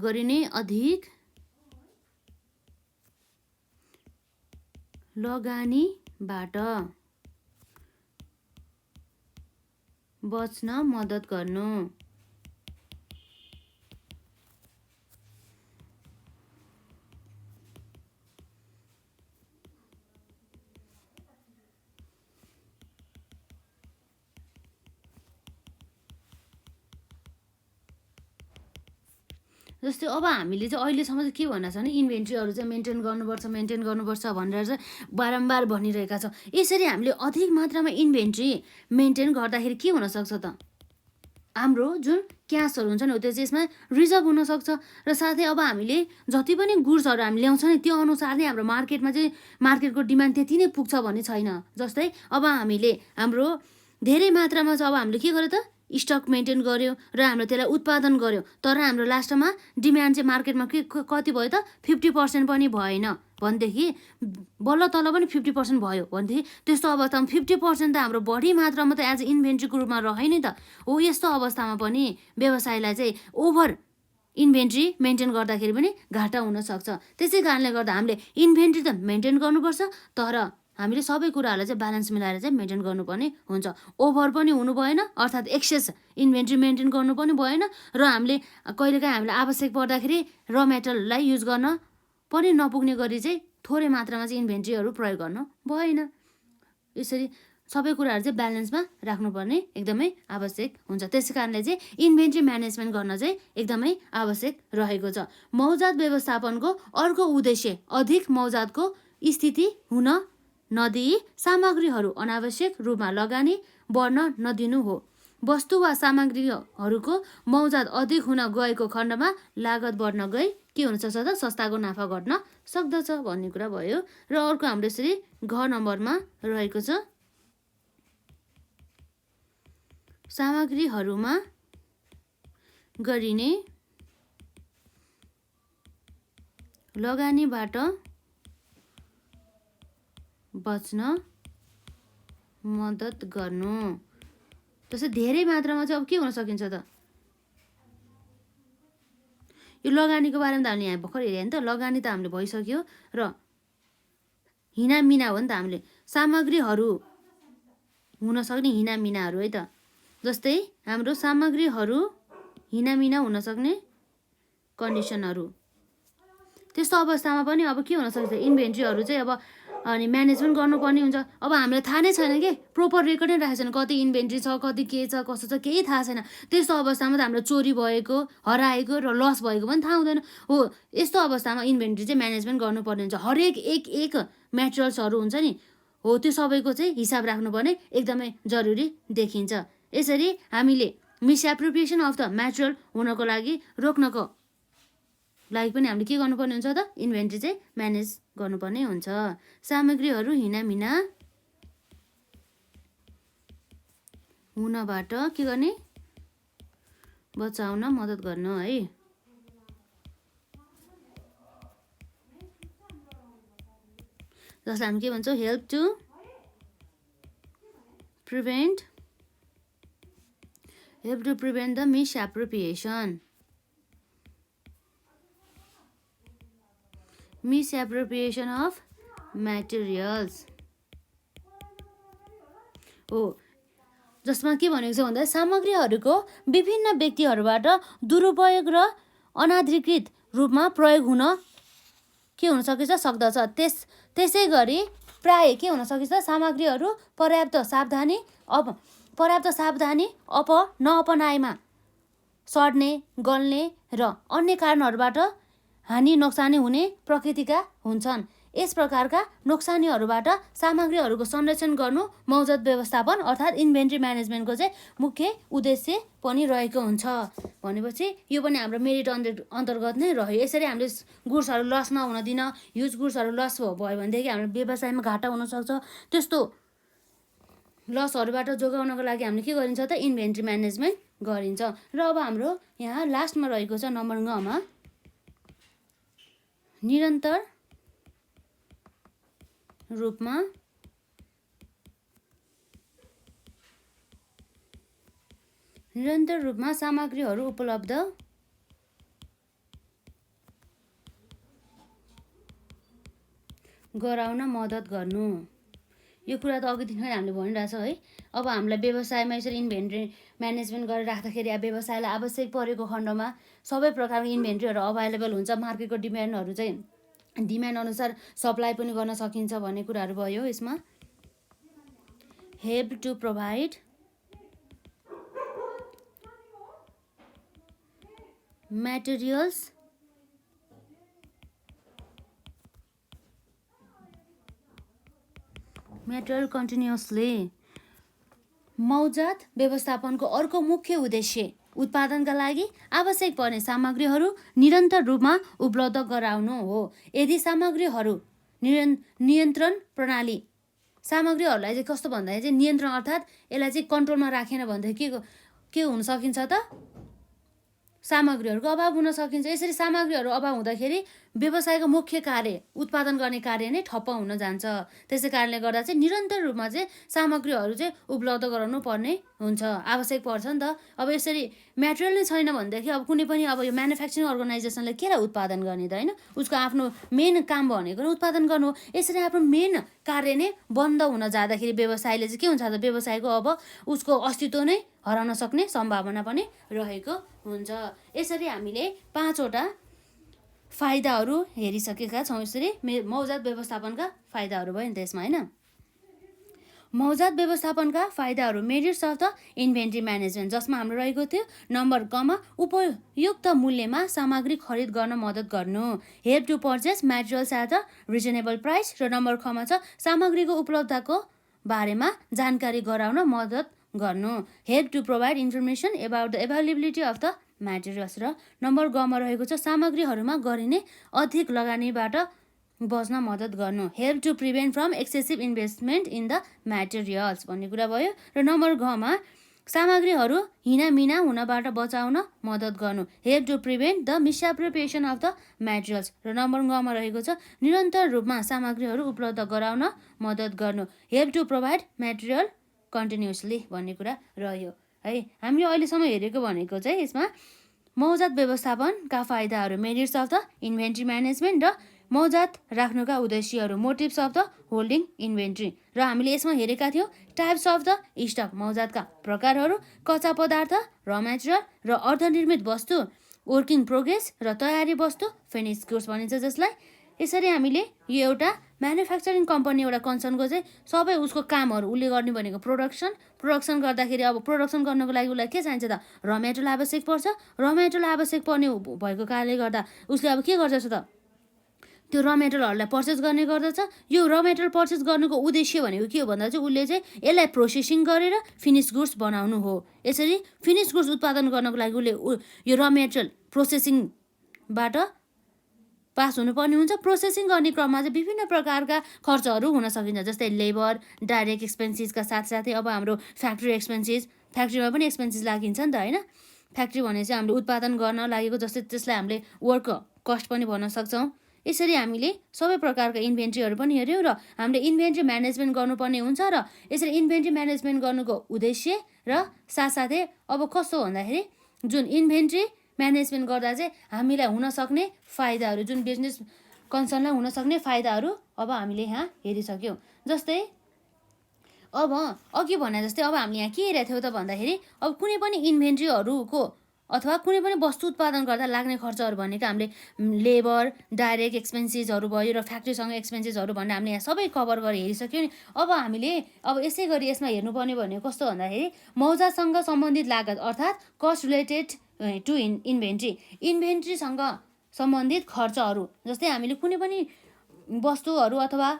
गरिने अधिक लगानीबाट बच्न मद्दत गर्नु। जस्तै अब हामीले चाहिँ अहिलेसम्म चाहिँ के भनेको छ भने इन्भेन्ट्रीहरू चाहिँ मेन्टेन गर्नुपर्छ भनेर चाहिँ बारम्बार भनिरहेका छौँ। यसरी हामीले अधिक मात्रामा इन्भेन्ट्री मेन्टेन गर्दाखेरि के हुनसक्छ त, हाम्रो जुन क्यासहरू हुन्छ नि हो त्यो चाहिँ यसमा रिजर्भ हुनसक्छ र साथै अब हामीले जति पनि गुड्सहरू हामी ल्याउँछ नि त्यो अनुसार नै हाम्रो मार्केटमा चाहिँ मार्केटको डिमान्ड त्यति नै पुग्छ भन्ने छैन। जस्तै अब हामीले हाम्रो धेरै मात्रामा चाहिँ अब हामीले के गर्यो त स्टक मेन्टेन गर्यो र हाम्रो त्यसलाई उत्पादन गर्यो, तर हाम्रो लास्टमा डिमान्ड चाहिँ मार्केटमा के कति भयो त 50% पनि भएन भनेदेखि बल्ल तल पनि 50% भयो भनेदेखि त्यस्तो अवस्थामा 50% त हाम्रो बढी मात्रामा त एज इन्भेन्ट्रीको रूपमा रह्यो नि त हो। यस्तो अवस्थामा पनि व्यवसायलाई चाहिँ ओभर इन्भेन्ट्री मेन्टेन गर्दाखेरि पनि घाटा हुनसक्छ। त्यसै कारणले गर्दा हामीले इन्भेन्ट्री त मेन्टेन गर्नुपर्छ, तर हामीले सबै कुराहरूलाई चाहिँ ब्यालेन्स मिलाएर चाहिँ मेन्टेन गर्नुपर्ने हुन्छ। ओभर पनि हुनु भएन, अर्थात् एक्सेस इन्भेन्ट्री मेन्टेन गर्नु पनि भएन र हामीले कहिलेकाहीँ हामीले आवश्यक पर्दाखेरि र मेटेरियललाई युज गर्न पनि नपुग्ने गरी चाहिँ थोरै मात्रामा चाहिँ इन्भेन्ट्रीहरू प्रयोग गर्न भएन। यसरी सबै कुराहरू चाहिँ ब्यालेन्समा राख्नुपर्ने एकदमै आवश्यक हुन्छ। त्यसै कारणले चाहिँ इन्भेन्ट्री म्यानेजमेन्ट गर्न चाहिँ एकदमै आवश्यक रहेको छ। मौजात व्यवस्थापनको अर्को उद्देश्य अधिक मौजातको स्थिति हुन नदिई सामग्रीहरू अनावश्यक रूपमा लगानी बढ्न नदिनु हो। वस्तु वा सामग्रीहरूको मौजात अधिक हुन गएको खण्डमा लागत बढ्न गई के हुन सक्छ त सस्ताको नाफा घट्न सक्दछ भन्ने कुरा भयो। र अर्को हाम्रो यसरी घ नम्बरमा रहेको छ सामग्रीहरूमा गरिने लगानीबाट बच्न मद्दत गर्नु। जस्तै धेरै मात्रामा चाहिँ अब के हुन सकिन्छ त, यो लगानीको बारेमा त हामीले यहाँ भर्खर हेऱ्यो नि त, लगानी त हामीले भइसक्यो र हिनामिना हो नि त, हामीले सामग्रीहरू हुन सक्ने हिनामिनाहरू है त। जस्तै हाम्रो सामग्रीहरू हिनामिना हुन सक्ने कन्डिसनहरू, त्यस्तो अवस्थामा पनि अब के हुन सक्छ इन्भेन्ट्रीहरू चाहिँ अब अनि म्यानेजमेन्ट गर्नुपर्ने हुन्छ। अब हामीलाई थाहा नै छैन कि प्रोपर रेकर्ड नै राखेको छैन, कति इन्भेन्ट्री छ कति के छ कसो छ केही थाहा छैन। त्यस्तो अवस्थामा त हाम्रो चोरी भएको हराएको र लस भएको पनि थाहा हुँदैन हो। यस्तो अवस्थामा इन्भेन्ट्री चाहिँ म्यानेजमेन्ट गर्नुपर्ने हुन्छ। हरेक एक मेटेरियल्सहरू हुन्छ नि हो त्यो सबैको चाहिँ हिसाब राख्नुपर्ने एकदमै जरुरी देखिन्छ। यसरी हामीले मिसएप्रोप्रिएसन अफ द मेटेरियल हुनको लागि रोक्नको लागि पनि हामीले के गर्नुपर्ने हुन्छ त इन्भेन्ट्री चाहिँ म्यानेज गर्नुपर्ने हुन्छ। सामग्रीहरू हिनामिना हुनबाट के गर्ने बचाउन मद्दत गर्न है। जसलाई हामी के भन्छौँ help to prevent the misappropriation of materials हो। जसमा के भनेको छ भन्दा सामग्रीहरूको विभिन्न व्यक्तिहरूबाट दुरुपयोग र अनाधिकृत रूपमा प्रयोग हुन के हुन सक्दछ। त्यसै गरी प्राय के हुन सक्छ सामग्रीहरू पर्याप्त सावधानी नअपनाएमा सड्ने गल्ने र अन्य कारणहरूबाट हानि नोक्सानी हुने प्रकृतिका हुन्छन्। यस प्रकारका नोक्सानीहरूबाट सामग्रीहरूको संरक्षण गर्नु मौजत व्यवस्थापन अर्थात् इन्भेन्ट्री म्यानेजमेन्टको चाहिँ मुख्य उद्देश्य पनि रहेको हुन्छ। भनेपछि यो पनि हाम्रो मेरिट अन्तर्गत नै रह्यो। यसरी हामीले गुड्सहरू लस नहुन दिन, ह्युज गुड्सहरू लस भयो भनेदेखि हाम्रो व्यवसायमा घाटा हुनसक्छ। त्यस्तो लसहरूबाट जोगाउनको लागि हामीले के गरिन्छ त इन्भेन्ट्री म्यानेजमेन्ट गरिन्छ। र अब हाम्रो यहाँ लास्टमा रहेको छ नम्बर 9 मा निरन्तर रूपमा सामग्रीहरू उपलब्ध गराउन मद्दत गर्नु। यो कुरा त अघिदेखि हामीले भनिरहेछ है। अब हामीलाई व्यवसायमा यसरी इन्भेन्ट्री म्यानेजमेन्ट गरेर राख्दाखेरि व्यवसायलाई आवश्यक परेको खण्डमा सबै प्रकारको इन्भेन्ट्रीहरू अभाइलेबल हुन्छ। मार्केटको डिमान्डहरू चाहिँ डिमान्ड अनुसार सप्लाई पनि गर्न सकिन्छ भन्ने कुराहरू भयो। यसमा help to provide materials continuously. मौजात व्यवस्थापनको अर्को मुख्य उद्देश्य उत्पादनका लागि आवश्यक पर्ने सामग्रीहरू निरन्तर रूपमा उपलब्ध गराउनु हो। यदि सामग्रीहरू नियन्त्रण प्रणाली सामग्रीहरूलाई चाहिँ कस्तो भन्दाखेरि चाहिँ नियन्त्रण अर्थात् यसलाई चाहिँ कन्ट्रोलमा राखेन भनेदेखि के हुन सकिन्छ त सामग्रीहरूको अभाव हुन सकिन्छ। यसरी सामग्रीहरू अभाव हुँदाखेरि व्यवसायको मुख्य कार्य उत्पादन गर्ने कार्य नै ठप्प हुन जान्छ। त्यसै कारणले गर्दा चाहिँ निरन्तर रूपमा चाहिँ सामग्रीहरू चाहिँ उपलब्ध गराउनु पर्ने हुन्छ, आवश्यक पर्छ नि त। अब यसरी मेटेरियल नै छैन भनेदेखि अब कुनै पनि अब यो म्यानुफ्याक्चरिङ अर्गनाइजेसनले केलाई उत्पादन गर्ने त होइन। उसको आफ्नो मेन काम भनेको उत्पादन गर्नु हो। यसरी आफ्नो मेन कार्य नै बन्द हुन जाँदाखेरि व्यवसायले चाहिँ के हुन्छ त व्यवसायको अब उसको अस्तित्व नै हराउन सक्ने सम्भावना पनि रहेको हुन्छ। यसरी हामीले 5 वटा फाइदाहरू हेरिसकेका छौँ। यसरी मौजात व्यवस्थापनका फाइदाहरू भयो नि त यसमा होइन। मौजात व्यवस्थापनका फाइदाहरू merits of the inventory management जसमा हाम्रो रहेको थियो नम्बर क मा उपयुक्त मूल्यमा सामग्री खरिद गर्न मद्दत गर्नु, help to purchase materials at the reasonable price, र नम्बर ख मा छ सामग्रीको उपलब्धताको बारेमा जानकारी गराउन मद्दत गर्नु, help to provide information about the availability of the materials, र नम्बर ग मा रहेको छ सामग्रीहरूमा गरिने अधिक लगानीबाट बच्न मद्दत गर्नु, help to prevent from excessive investment in the materials भन्ने कुरा भयो। र नम्बर घ मा सामग्रीहरू हिनामिना हुनबाट बचाउन मद्दत गर्नु, help to prevent the misappropriation of the materials, र नम्बर ग मा रहेको छ निरन्तर रूपमा सामग्रीहरू उपलब्ध गराउन मद्दत गर्नु, help to provide material continuously भन्ने कुरा रह्यो है। हामीले अहिलेसम्म हेरेको भनेको चाहिँ यसमा मौजात व्यवस्थापनका फाइदाहरू merits of the inventory management र मौजात राख्नुका उद्देश्यहरू मोटिभ्स अफ द होल्डिङ इन्भेन्ट्री, र हामीले यसमा हेरेका थियौँ टाइप्स अफ द स्टक मौजातका प्रकारहरू, कच्चा पदार्थ र मेटेरियल र अर्धनिर्मित वस्तु, वर्किङ प्रोग्रेस र तयारी वस्तु फिनिस गुड्स भनिन्छ जसलाई। यसरी हामीले यो एउटा म्यानुफ्याक्चरिङ कम्पनी एउटा कन्सर्नको चाहिँ सबै उसको कामहरू उसले गर्ने भनेको प्रोडक्सन गर्दाखेरि अब प्रोडक्सन गर्नको लागि उसलाई के चाहिन्छ त र मेटेरियल आवश्यक पर्छ। र मेटेरियल आवश्यक पर्ने भएको कारणले गर्दा उसले अब के गर्दछ त त्यो र मेटेरियलहरूलाई पर्चेस गर्ने गर्दछ। यो र मेटेरियल पर्चेस गर्नुको उद्देश्य भनेको के हो भन्दा चाहिँ उसले चाहिँ यसलाई प्रोसेसिङ गरेर फिनिस गुड्स बनाउनु हो। यसरी फिनिस गुड्स उत्पादन गर्नको लागि उसले यो र मेटेरियल प्रोसेसिङबाट पास हुनुपर्ने हुन्छ। प्रोसेसिङ गर्ने क्रममा चाहिँ विभिन्न प्रकारका खर्चहरू हुन सकिन्छ जस्तै लेबर, डाइरेक्ट एक्सपेन्सेसका साथसाथै अब हाम्रो फ्याक्ट्री एक्सपेन्सेस, फ्याक्ट्रीमा पनि एक्सपेन्सेस लागिन्छ नि त होइन। फ्याक्ट्री भने चाहिँ हामीले उत्पादन गर्न लागेको, जस्तै त्यसलाई हामीले वर्क कस्ट पनि भन्न सक्छौँ। यसरी हामीले सबै प्रकारका इन्भेन्ट्रीहरू पनि हेऱ्यौँ र हामीले इन्भेन्ट्री म्यानेजमेन्ट गर्नुपर्ने हुन्छ र यसरी इन्भेन्ट्री म्यानेजमेन्ट गर्नुको उद्देश्य र साथसाथै अब कस्तो भन्दाखेरि जुन इन्भेन्ट्री म्यानेजमेन्ट गर्दा चाहिँ हामीलाई हुनसक्ने फाइदाहरू, जुन बिजनेस कन्सर्नलाई हुनसक्ने फाइदाहरू अब हामीले यहाँ हेरिसक्यौँ। जस्तै अब अघि भने जस्तै अब हामीले यहाँ के हेरेको थियौँ त भन्दाखेरि अब कुनै पनि इन्भेन्ट्रीहरूको अथवा कुनै पनि वस्तु उत्पादन गर्दा लाग्ने खर्चहरू भनेको हामीले लेबर, डाइरेक्ट एक्सपेन्सेसहरू भयो र फ्याक्ट्रीसँग एक्सपेन्सेसहरू भनेर हामीले यहाँ सबै कभर गरेर हेरिसक्यौँ नि। अब हामीले अब यसै गरी यसमा हेर्नुपर्ने भनेको कस्तो भन्दाखेरि मौजासँग सम्बन्धित लागत अर्थात् कस्ट रिलेटेड टु इन्भेन्ट्रीसँग सम्बन्धित खर्चहरू, जस्तै हामीले कुनै पनि वस्तुहरू अथवा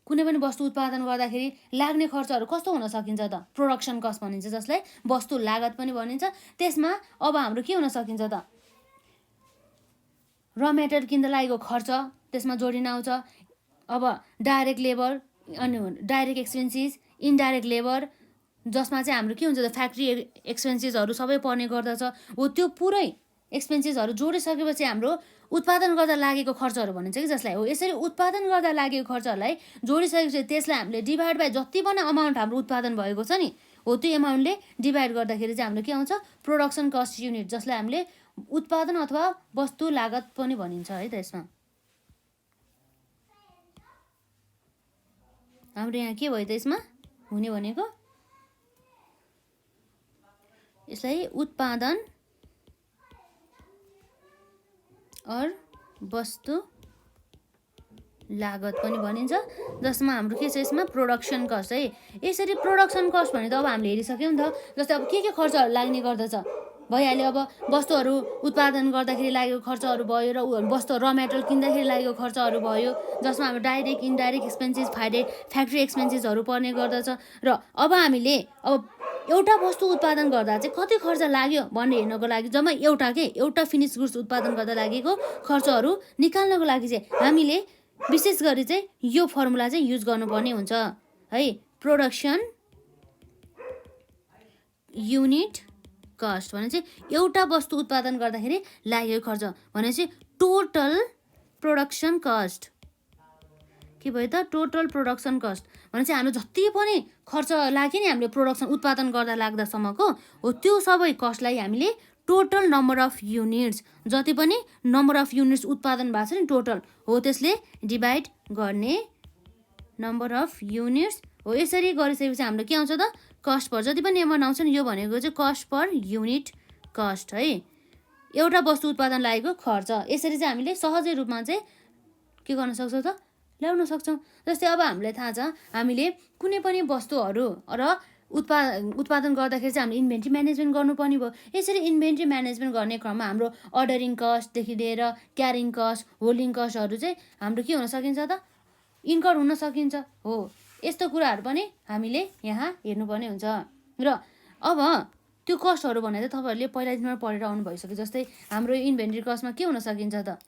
कुनै पनि वस्तु उत्पादन गर्दाखेरि लाग्ने खर्चहरू कस्तो हुन सकिन्छ त, प्रोडक्सन कस्ट भनिन्छ, जसलाई वस्तु लागत पनि भनिन्छ। त्यसमा अब हाम्रो के हुन सकिन्छ त, र मेटेरियल किन्दा लागेको खर्च त्यसमा जोडिन आउँछ। अब डाइरेक्ट लेबर अनि डाइरेक्ट एक्सपेन्सेस, इन्डाइरेक्ट लेबर, जसमा चाहिँ हाम्रो के हुन्छ त फ्याक्ट्री एक्सपेन्सेसहरू सबै पर्ने गर्दछ। हो त्यो पुरै एक्सपेन्सेसहरू जोडिसकेपछि हाम्रो उत्पादन गर्दा लागेको खर्चहरू भनिन्छ कि जसलाई हो। यसरी उत्पादन गर्दा लागेको खर्चहरूलाई जोडिसकेपछि त्यसलाई हामीले डिभाइड बाई जति पनि अमाउन्ट हाम्रो उत्पादन भएको छ नि हो त्यो एमाउन्टले डिभाइड गर्दाखेरि चाहिँ हाम्रो के आउँछ, प्रोडक्सन कस्ट युनिट, जसलाई हामीले उत्पादन अथवा वस्तु लागत पनि भनिन्छ है त। यसमा हाम्रो यहाँ के भयो त यसमा हुने भनेको, यसलाई उत्पादन और वस्तु लागत पनि भनिन्छ, जसमा हाम्रो के छ यसमा प्रोडक्सन कस्ट है। यसरी प्रोडक्सन कस्ट भने त अब हामीले हेरिसक्यौँ नि त। जस्तै अब के खर्चहरू लाग्ने गर्दछ भइहाल्यो। अब वस्तुहरू उत्पादन गर्दाखेरि लागेको खर्चहरू भयो र वस्तु र मेटेरियल किन्दाखेरि लागेको खर्चहरू भयो, जसमा हाम्रो डाइरेक्ट इन्डाइरेक्ट एक्सपेन्सेस, फ्याक्ट्री एक्सपेन्सेसहरू पर्ने गर्दछ। र अब हामीले अब एउटा वस्तु उत्पादन गर्दा चाहिँ कति खर्च लाग्यो भनेर हेर्नको लागि जम्मा एउटा फिनिस गुड्स उत्पादन गर्दा लागेको खर्चहरू निकाल्नको लागि चाहिँ हामीले विशेष गरी चाहिँ यो फर्मुला चाहिँ युज गर्नुपर्ने हुन्छ है। प्रोडक्सन युनिट कस्ट भने चाहिँ एउटा वस्तु उत्पादन गर्दाखेरि लागेको खर्च भने चाहिँ टोटल प्रोडक्सन कस्ट के भयो त, टोटल प्रोडक्सन कस्ट भने चाहिँ हाम्रो जति पनि खर्च लाग्यो नि हामीले प्रोडक्सन उत्पादन गर्दा लाग्दासम्मको हो त्यो सबै कस्टलाई हामीले टोटल नम्बर अफ युनिट्स, जति पनि नम्बर अफ युनिट्स उत्पादन भएको छ नि टोटल हो त्यसले डिभाइड गर्ने नम्बर अफ युनिट्स हो। यसरी गरिसकेपछि हाम्रो के आउँछ त, कस्ट पर, जति पनि एमाउन्ट आउँछ नि यो भनेको चाहिँ कस्ट पर युनिट कस्ट है, एउटा वस्तु उत्पादन लागेको खर्च। यसरी चाहिँ हामीले सहजै रूपमा चाहिँ के गर्न सक्छौँ त, ल्याउन सक्छौँ। जस्तै अब हामीलाई थाहा छ हामीले कुनै पनि वस्तुहरू र उत्पादन गर्दाखेरि चाहिँ हामीले इन्भेन्ट्री म्यानेजमेन्ट गर्नुपर्ने भयो। यसरी इन्भेन्ट्री म्यानेजमेन्ट गर्ने क्रममा हाम्रो अर्डरिङ कस्टदेखि लिएर क्यारिङ कस्ट, होल्डिङ कस्टहरू चाहिँ हाम्रो के हुन सकिन्छ त, इन्कर हुन सकिन्छ हो। यस्तो कुराहरू पनि हामीले यहाँ हेर्नुपर्ने हुन्छ। र अब त्यो कस्टहरू भनेर तपाईँहरूले पहिला दिनमा पढेर आउनु भइसक्यो। जस्तै हाम्रो इन्भेन्ट्री कस्टमा के हुन सकिन्छ त,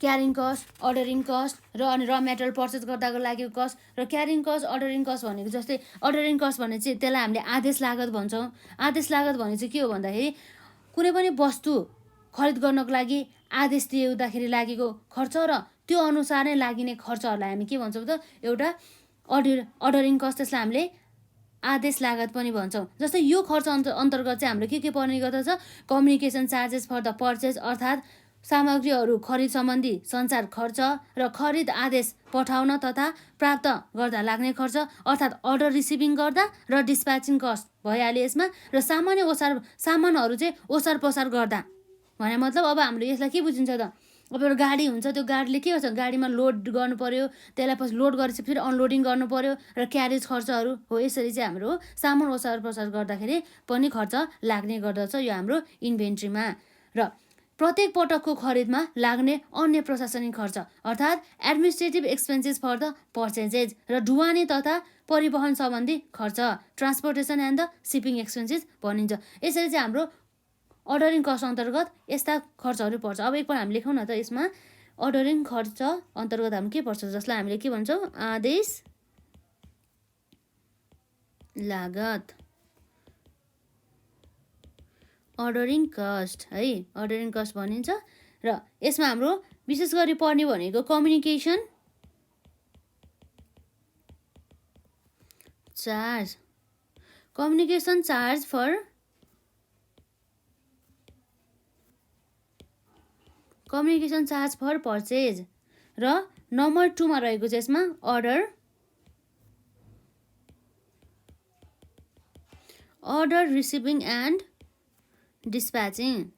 क्यारिङ कस्ट, अर्डरिङ कस्ट र अनि र मेटेरियल पर्चेस गर्दाको लागेको कस्ट र क्यारिङ कस्ट, अर्डरिङ कस्ट भनेको जस्तै अर्डरिङ कस्ट भने चाहिँ त्यसलाई हामीले आदेश लागत भन्छौँ। आदेश लागत भने चाहिँ के हो भन्दाखेरि कुनै पनि वस्तु खरिद गर्नको लागि आदेश दिँदाखेरि लागेको खर्च र त्यो अनुसार नै लागिने खर्चहरूलाई हामी के भन्छौँ त, एउटा अर्डरिङ कस्ट, त्यसलाई हामीले आदेश लागत पनि भन्छौँ। जस्तै यो खर्च अन्तर्गत चाहिँ हाम्रो के पर्ने गर्दछ, communication charges for the purchase अर्थात् सामग्रीहरू खरिद सम्बन्धी सञ्चार खर्च र खरिद आदेश पठाउन तथा प्राप्त गर्दा लाग्ने खर्च अर्थात् अर्डर रिसिभिङ गर्दा र डिस्प्याचिङ कस्ट भइहाल्यो यसमा। र सामानहरू चाहिँ ओसार पसार गर्दा भने मतलब अब हाम्रो यसलाई के बुझिन्छ त, अब एउटा गाडी हुन्छ, त्यो गाडीले के गर्छ, गाडीमा लोड गर्नु पर्यो, त्यसलाई पछि लोड गरेपछि फेरि अनलोडिङ गर्नु पर्यो र क्यारेज खर्चहरू हो। यसरी चाहिँ हाम्रो सामान ओसार पसार गर्दाखेरि पनि खर्च लाग्ने गर्दछ यो हाम्रो इन्भेन्ट्रीमा। र प्रत्येक पटकको खरिदमा लाग्ने अन्य प्रशासनिक खर्च अर्थात् एडमिनिस्ट्रेटिभ एक्सपेन्सेस फर द पर्चेजेज र ढुवानी तथा परिवहन सम्बन्धी खर्च, transportation and the shipping expenses भनिन्छ। यसरी चाहिँ हाम्रो अर्डरिङ कस्ट अन्तर्गत यस्ता खर्चहरू पर्छ। अब एकपल्ट हामी लेखौँ न त, यसमा अर्डरिङ खर्च अन्तर्गत हामी के पर्छ, जसलाई हामीले के भन्छौँ, आदेश लागत अर्डरिङ कस्ट है, अर्डरिङ कस्ट भनिन्छ। र यसमा हाम्रो विशेष गरी पर्ने भनेको communication charge, communication charge for purchase. र नम्बर 2 मा रहेको छ यसमा अर्डर रिसिभिङ एन्ड डिस्प्याचिङ।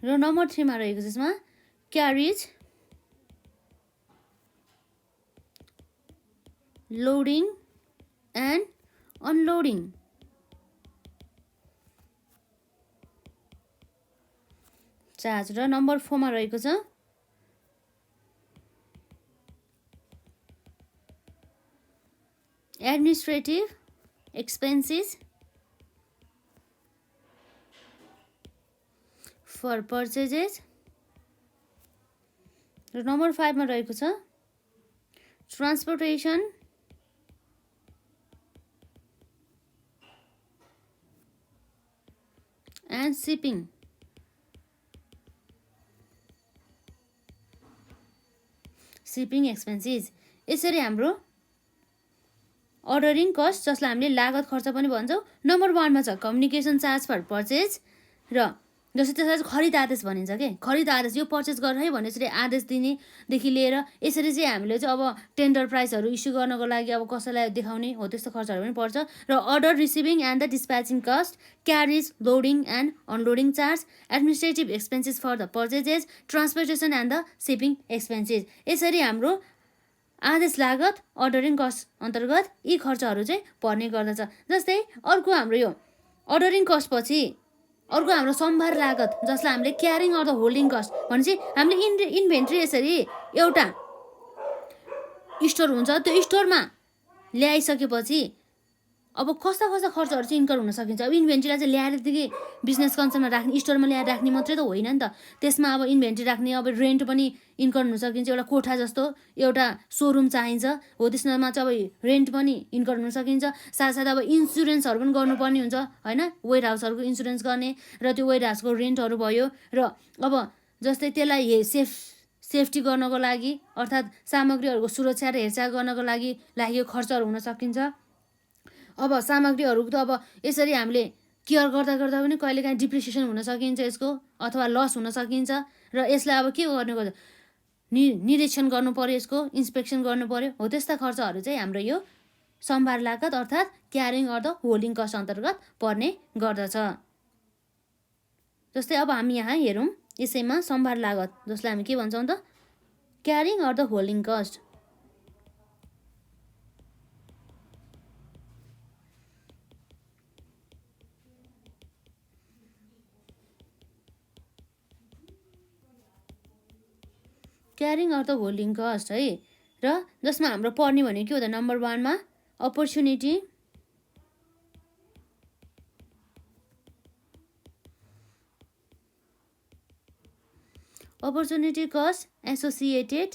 र नम्बर 3 मा रहेको छ यसमा carriage loading and unloading. Charge. र नम्बर 4 मा रहेको छ एडमिनिस्ट्रेटिभ एक्सपेन्सेस फर पर्चेजेस। र नम्बर 5 मा रहेको छ transportation and shipping. Shipping expenses. यसरी हाम्रो अर्डरिङ कस्ट जसलाई हामीले लागत खर्च पनि भन्छौँ नम्बर 1 मा छ कम्युनिकेसन चार्ज फर पर्चेज। र जस्तै त्यसलाई चाहिँ खरिद आदेश भनिन्छ के, खरिद आदेश यो पर्चेज गर है भने यसरी आदेश दिनेदेखि लिएर यसरी चाहिँ हामीले चाहिँ अब टेन्डर प्राइसहरू इस्यु गर्नको लागि अब कसैलाई देखाउने हो त्यस्तो खर्चहरू पनि पर्छ। र order receiving and the dispatching cost, carriage loading and unloading charge, administrative expenses for the purchases, transportation and the shipping expenses. यसरी हाम्रो आदेश लागत अर्डरिङ कस्ट अन्तर्गत यी खर्चहरू चाहिँ पर्ने गर्दछ। जस्तै अर्को हाम्रो यो अर्डरिङ कस्ट पछि अर्को हाम्रो सम्भार लागत जसलाई हामीले carrying or the holding cost भनेपछि हामीले इन्भेन्ट्री यसरी एउटा स्टोर हुन्छ त्यो स्टोरमा ल्याइसकेपछि अब कस्ता खर्चहरू चाहिँ इन्कर हुन सकिन्छ। अब इन्भेन्ट्रीलाई चाहिँ ल्याएरदेखि बिजनेस कन्सर्नमा राख्ने स्टोरमा ल्याएर राख्ने मात्रै त होइन नि त, त्यसमा अब इन्भेन्ट्री राख्ने अब रेन्ट पनि इन्कर हुन सकिन्छ। एउटा कोठा जस्तो एउटा सोरुम चाहिन्छ हो त्यसमा चाहिँ अब रेन्ट पनि इन्कर हुन सकिन्छ। साथसाथै अब इन्सुरेन्सहरू पनि गर्नुपर्ने हुन्छ होइन, वेयर हाउसहरूको इन्सुरेन्स गर्ने र त्यो वेयर हाउसको रेन्टहरू भयो। र अब जस्तै त्यसलाई सेफ्टी गर्नको लागि अर्थात् सामग्रीहरूको सुरक्षा र हेरचाह गर्नको लागि लागेको खर्चहरू हुन सकिन्छ। अब सामग्रीहरू त अब यसरी हामीले केयर गर्दा पनि कहिलेकाहीँ डिप्रिसिएसन हुन सकिन्छ यसको अथवा लस हुन सकिन्छ। र यसलाई अब के गर्नु पर्छ निरीक्षण गर्नु पर्यो, यसको इन्सपेक्सन गर्नु पर्यो हो त्यस्ता खर्चहरू चाहिँ हाम्रो यो सम्भार लागत अर्थात् carrying or the holding cost अन्तर्गत पर्ने गर्दछ। जस्तै अब हामी यहाँ हेरौँ यसैमा सम्भार लागत जसलाई हामी के भन्छौँ त carrying or the holding cost. Carrying or the holding cost है। र जसमा हाम्रो पर्ने भनेको के हो त नम्बर 1 मा अपर्च्युनिटी कस्ट एसोसिएटेड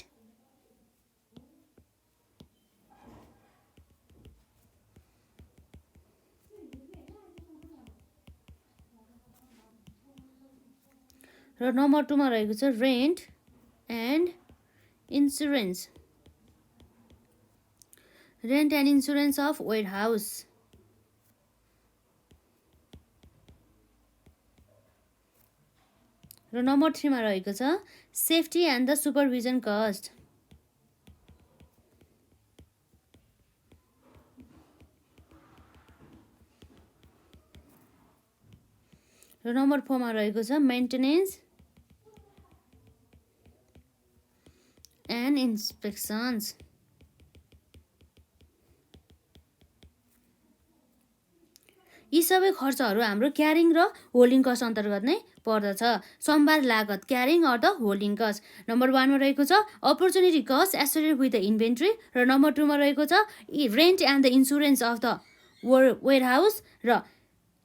र नम्बर 2 मा रहेको छ rent and insurance of warehouse. र नम्बर 3 मा रहेको छ safety and the supervision cost. र नम्बर 4 मा रहेको छ मेन्टेनेन्स एन्ड इन्सपेक्सन्स। यी सबै खर्चहरू हाम्रो क्यारिङ र होल्डिङ कस्ट अन्तर्गत नै पर्दछ। सम्भार लागत carrying or the holding cost number 1 मा रहेको छ opportunity cost associated with the inventory. र नम्बर 2 मा रहेको छ rent and the insurance of the warehouse. र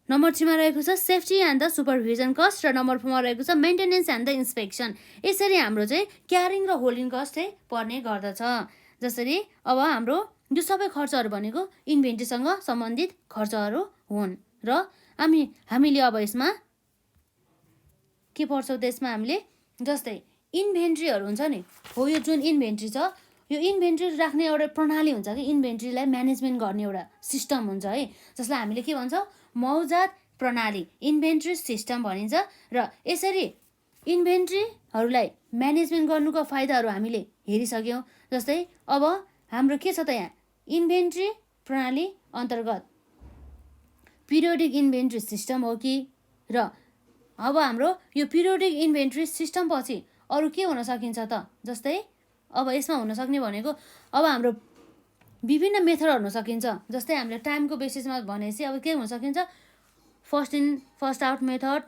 नम्बर 3 मा रहेको छ safety and the supervision cost. र नम्बर 4 मा रहेको छ मेन्टेनेन्स एन्ड द इन्सपेक्सन। यसरी हाम्रो चाहिँ क्यारिङ र होल्डिङ कस्ट चाहिँ पर्ने गर्दछ। जसरी अब हाम्रो यो सबै खर्चहरू भनेको इन्भेन्ट्रीसँग सम्बन्धित खर्चहरू हुन् र हामीले अब यसमा के पढ्छौँ त यसमा हामीले जस्तै इन्भेन्ट्रीहरू हुन्छ नि हो यो जुन इन्भेन्ट्री छ यो इन्भेन्ट्री राख्ने एउटा प्रणाली हुन्छ कि इन्भेन्ट्रीलाई म्यानेजमेन्ट गर्ने एउटा सिस्टम हुन्छ है जसलाई हामीले के भन्छौँ मौजात प्रणाली इन्भेन्ट्री सिस्टम भनिन्छ र यसरी इन्भेन्ट्रीहरूलाई म्यानेजमेन्ट गर्नुको फाइदाहरू हामीले हेरिसक्यौँ जस्तै अब हाम्रो के छ त यहाँ इन्भेन्ट्री प्रणाली अन्तर्गत पिरियोडिक इन्भेन्ट्री सिस्टम हो कि र अब हाम्रो यो पिरियोडिक इन्भेन्ट्री सिस्टम पछि अरू के हुन सकिन्छ त जस्तै अब यसमा हुन सक्ने भनेको अब हाम्रो विभिन्न मेथडहरू हुन सकिन्छ जस्तै हामीले टाइमको बेसिसमा भनेपछि अब के हुन सकिन्छ first in first out method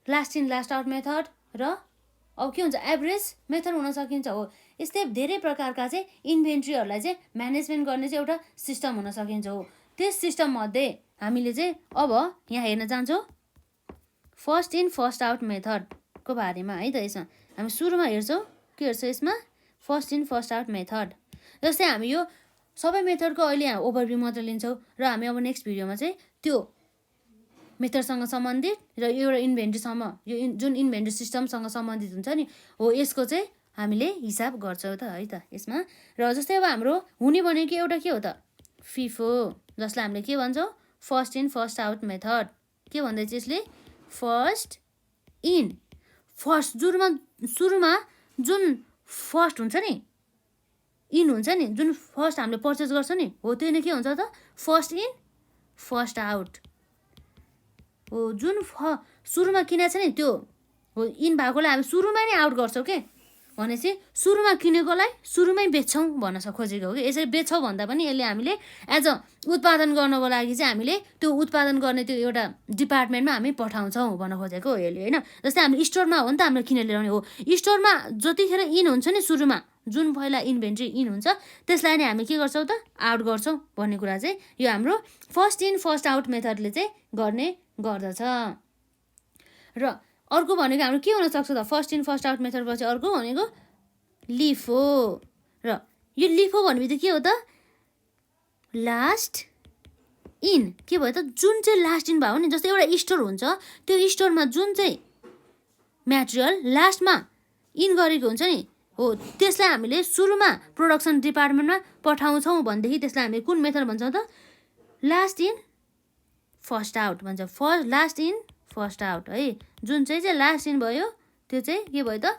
last in last out method र अब के हुन्छ एभरेज मेथड हुन सकिन्छ हो यस्तै धेरै प्रकारका चाहिँ इन्भेन्ट्रीहरूलाई चाहिँ म्यानेजमेन्ट गर्ने चाहिँ एउटा सिस्टम हुन सकिन्छ हो त्यस सिस्टम मध्ये हामीले चाहिँ अब यहाँ हेर्न जान्छौँ फर्स्ट इन फर्स्ट आउट मेथडको बारेमा है त यसमा हामी सुरुमा हेर्छौँ के हेर्छ यसमा first in first out method जस्तै हामी यो सबै मेथडको अहिले यहाँ ओभरभ्यू मात्र लिन्छौँ र हामी अब नेक्स्ट भिडियोमा चाहिँ त्यो मेथडसँग सम्बन्धित र एउटा इन्भेन्ट्रीसम्म यो जुन इन्भेन्ट्री सिस्टमसँग सम्बन्धित हुन्छ नि हो यसको चाहिँ हामीले हिसाब गर्छौँ त है त यसमा र जस्तै अब हाम्रो हुने भनेको एउटा के हो त फिफो जसलाई हामीले के भन्छौँ first in first out method के भन्दैछ यसले फर्स्ट इन फर्स्ट सुरुमा जुन फर्स्ट हुन्छ नि इन हुन्छ नि जुन फर्स्ट हामीले पर्चेस गर्छ नि हो त्यो नै के हुन्छ त फर्स्ट इन फर्स्ट आउट हो जुन सुरुमा किनेको छ नि त्यो हो इन भएकोलाई हामी सुरुमै नै आउट गर्छौँ के भनेपछि सुरुमा किनेकोलाई सुरुमै बेच्छौँ भन्न खोजेको हो कि यसरी बेच्छौँ भन्दा पनि यसले हामीले एज अ उत्पादन गर्नको लागि चाहिँ हामीले त्यो उत्पादन गर्ने त्यो एउटा डिपार्टमेन्टमा हामी पठाउँछौँ भन्न खोजेको हो यसले होइन जस्तै हामी स्टोरमा हो नि त हामीले किनेर ल्याउने हो स्टोरमा जतिखेर इन हुन्छ नि सुरुमा जुन पहिला इन्भेन्ट्री इन हुन्छ त्यसलाई नै हामी के गर्छौँ त आउट गर्छौँ भन्ने कुरा चाहिँ यो हाम्रो फर्स्ट इन फर्स्ट आउट मेथडले चाहिँ गर्ने गर्दछ र अर्को भनेको हाम्रो के हुनसक्छ त first in first out method पछि अर्को भनेको लिफो र यो लिफो भनेपछि के हो त लास्ट इन के भयो त जुन चाहिँ लास्ट इन भयो नि जस्तै एउटा स्टोर हुन्छ त्यो स्टोरमा जुन चाहिँ म्याटेरियल लास्टमा इन गरेको हुन्छ नि हो त्यसलाई हामीले सुरुमा प्रोडक्सन डिपार्टमेन्टमा पठाउँछौँ भनेदेखि त्यसलाई हामीले कुन मेथड भन्छौँ त लास्ट इन फर्स्ट आउट भन्छ लास्ट इन फर्स्ट आउट है जुन चाहिँ लास्ट इन भयो त्यो चाहिँ के भयो त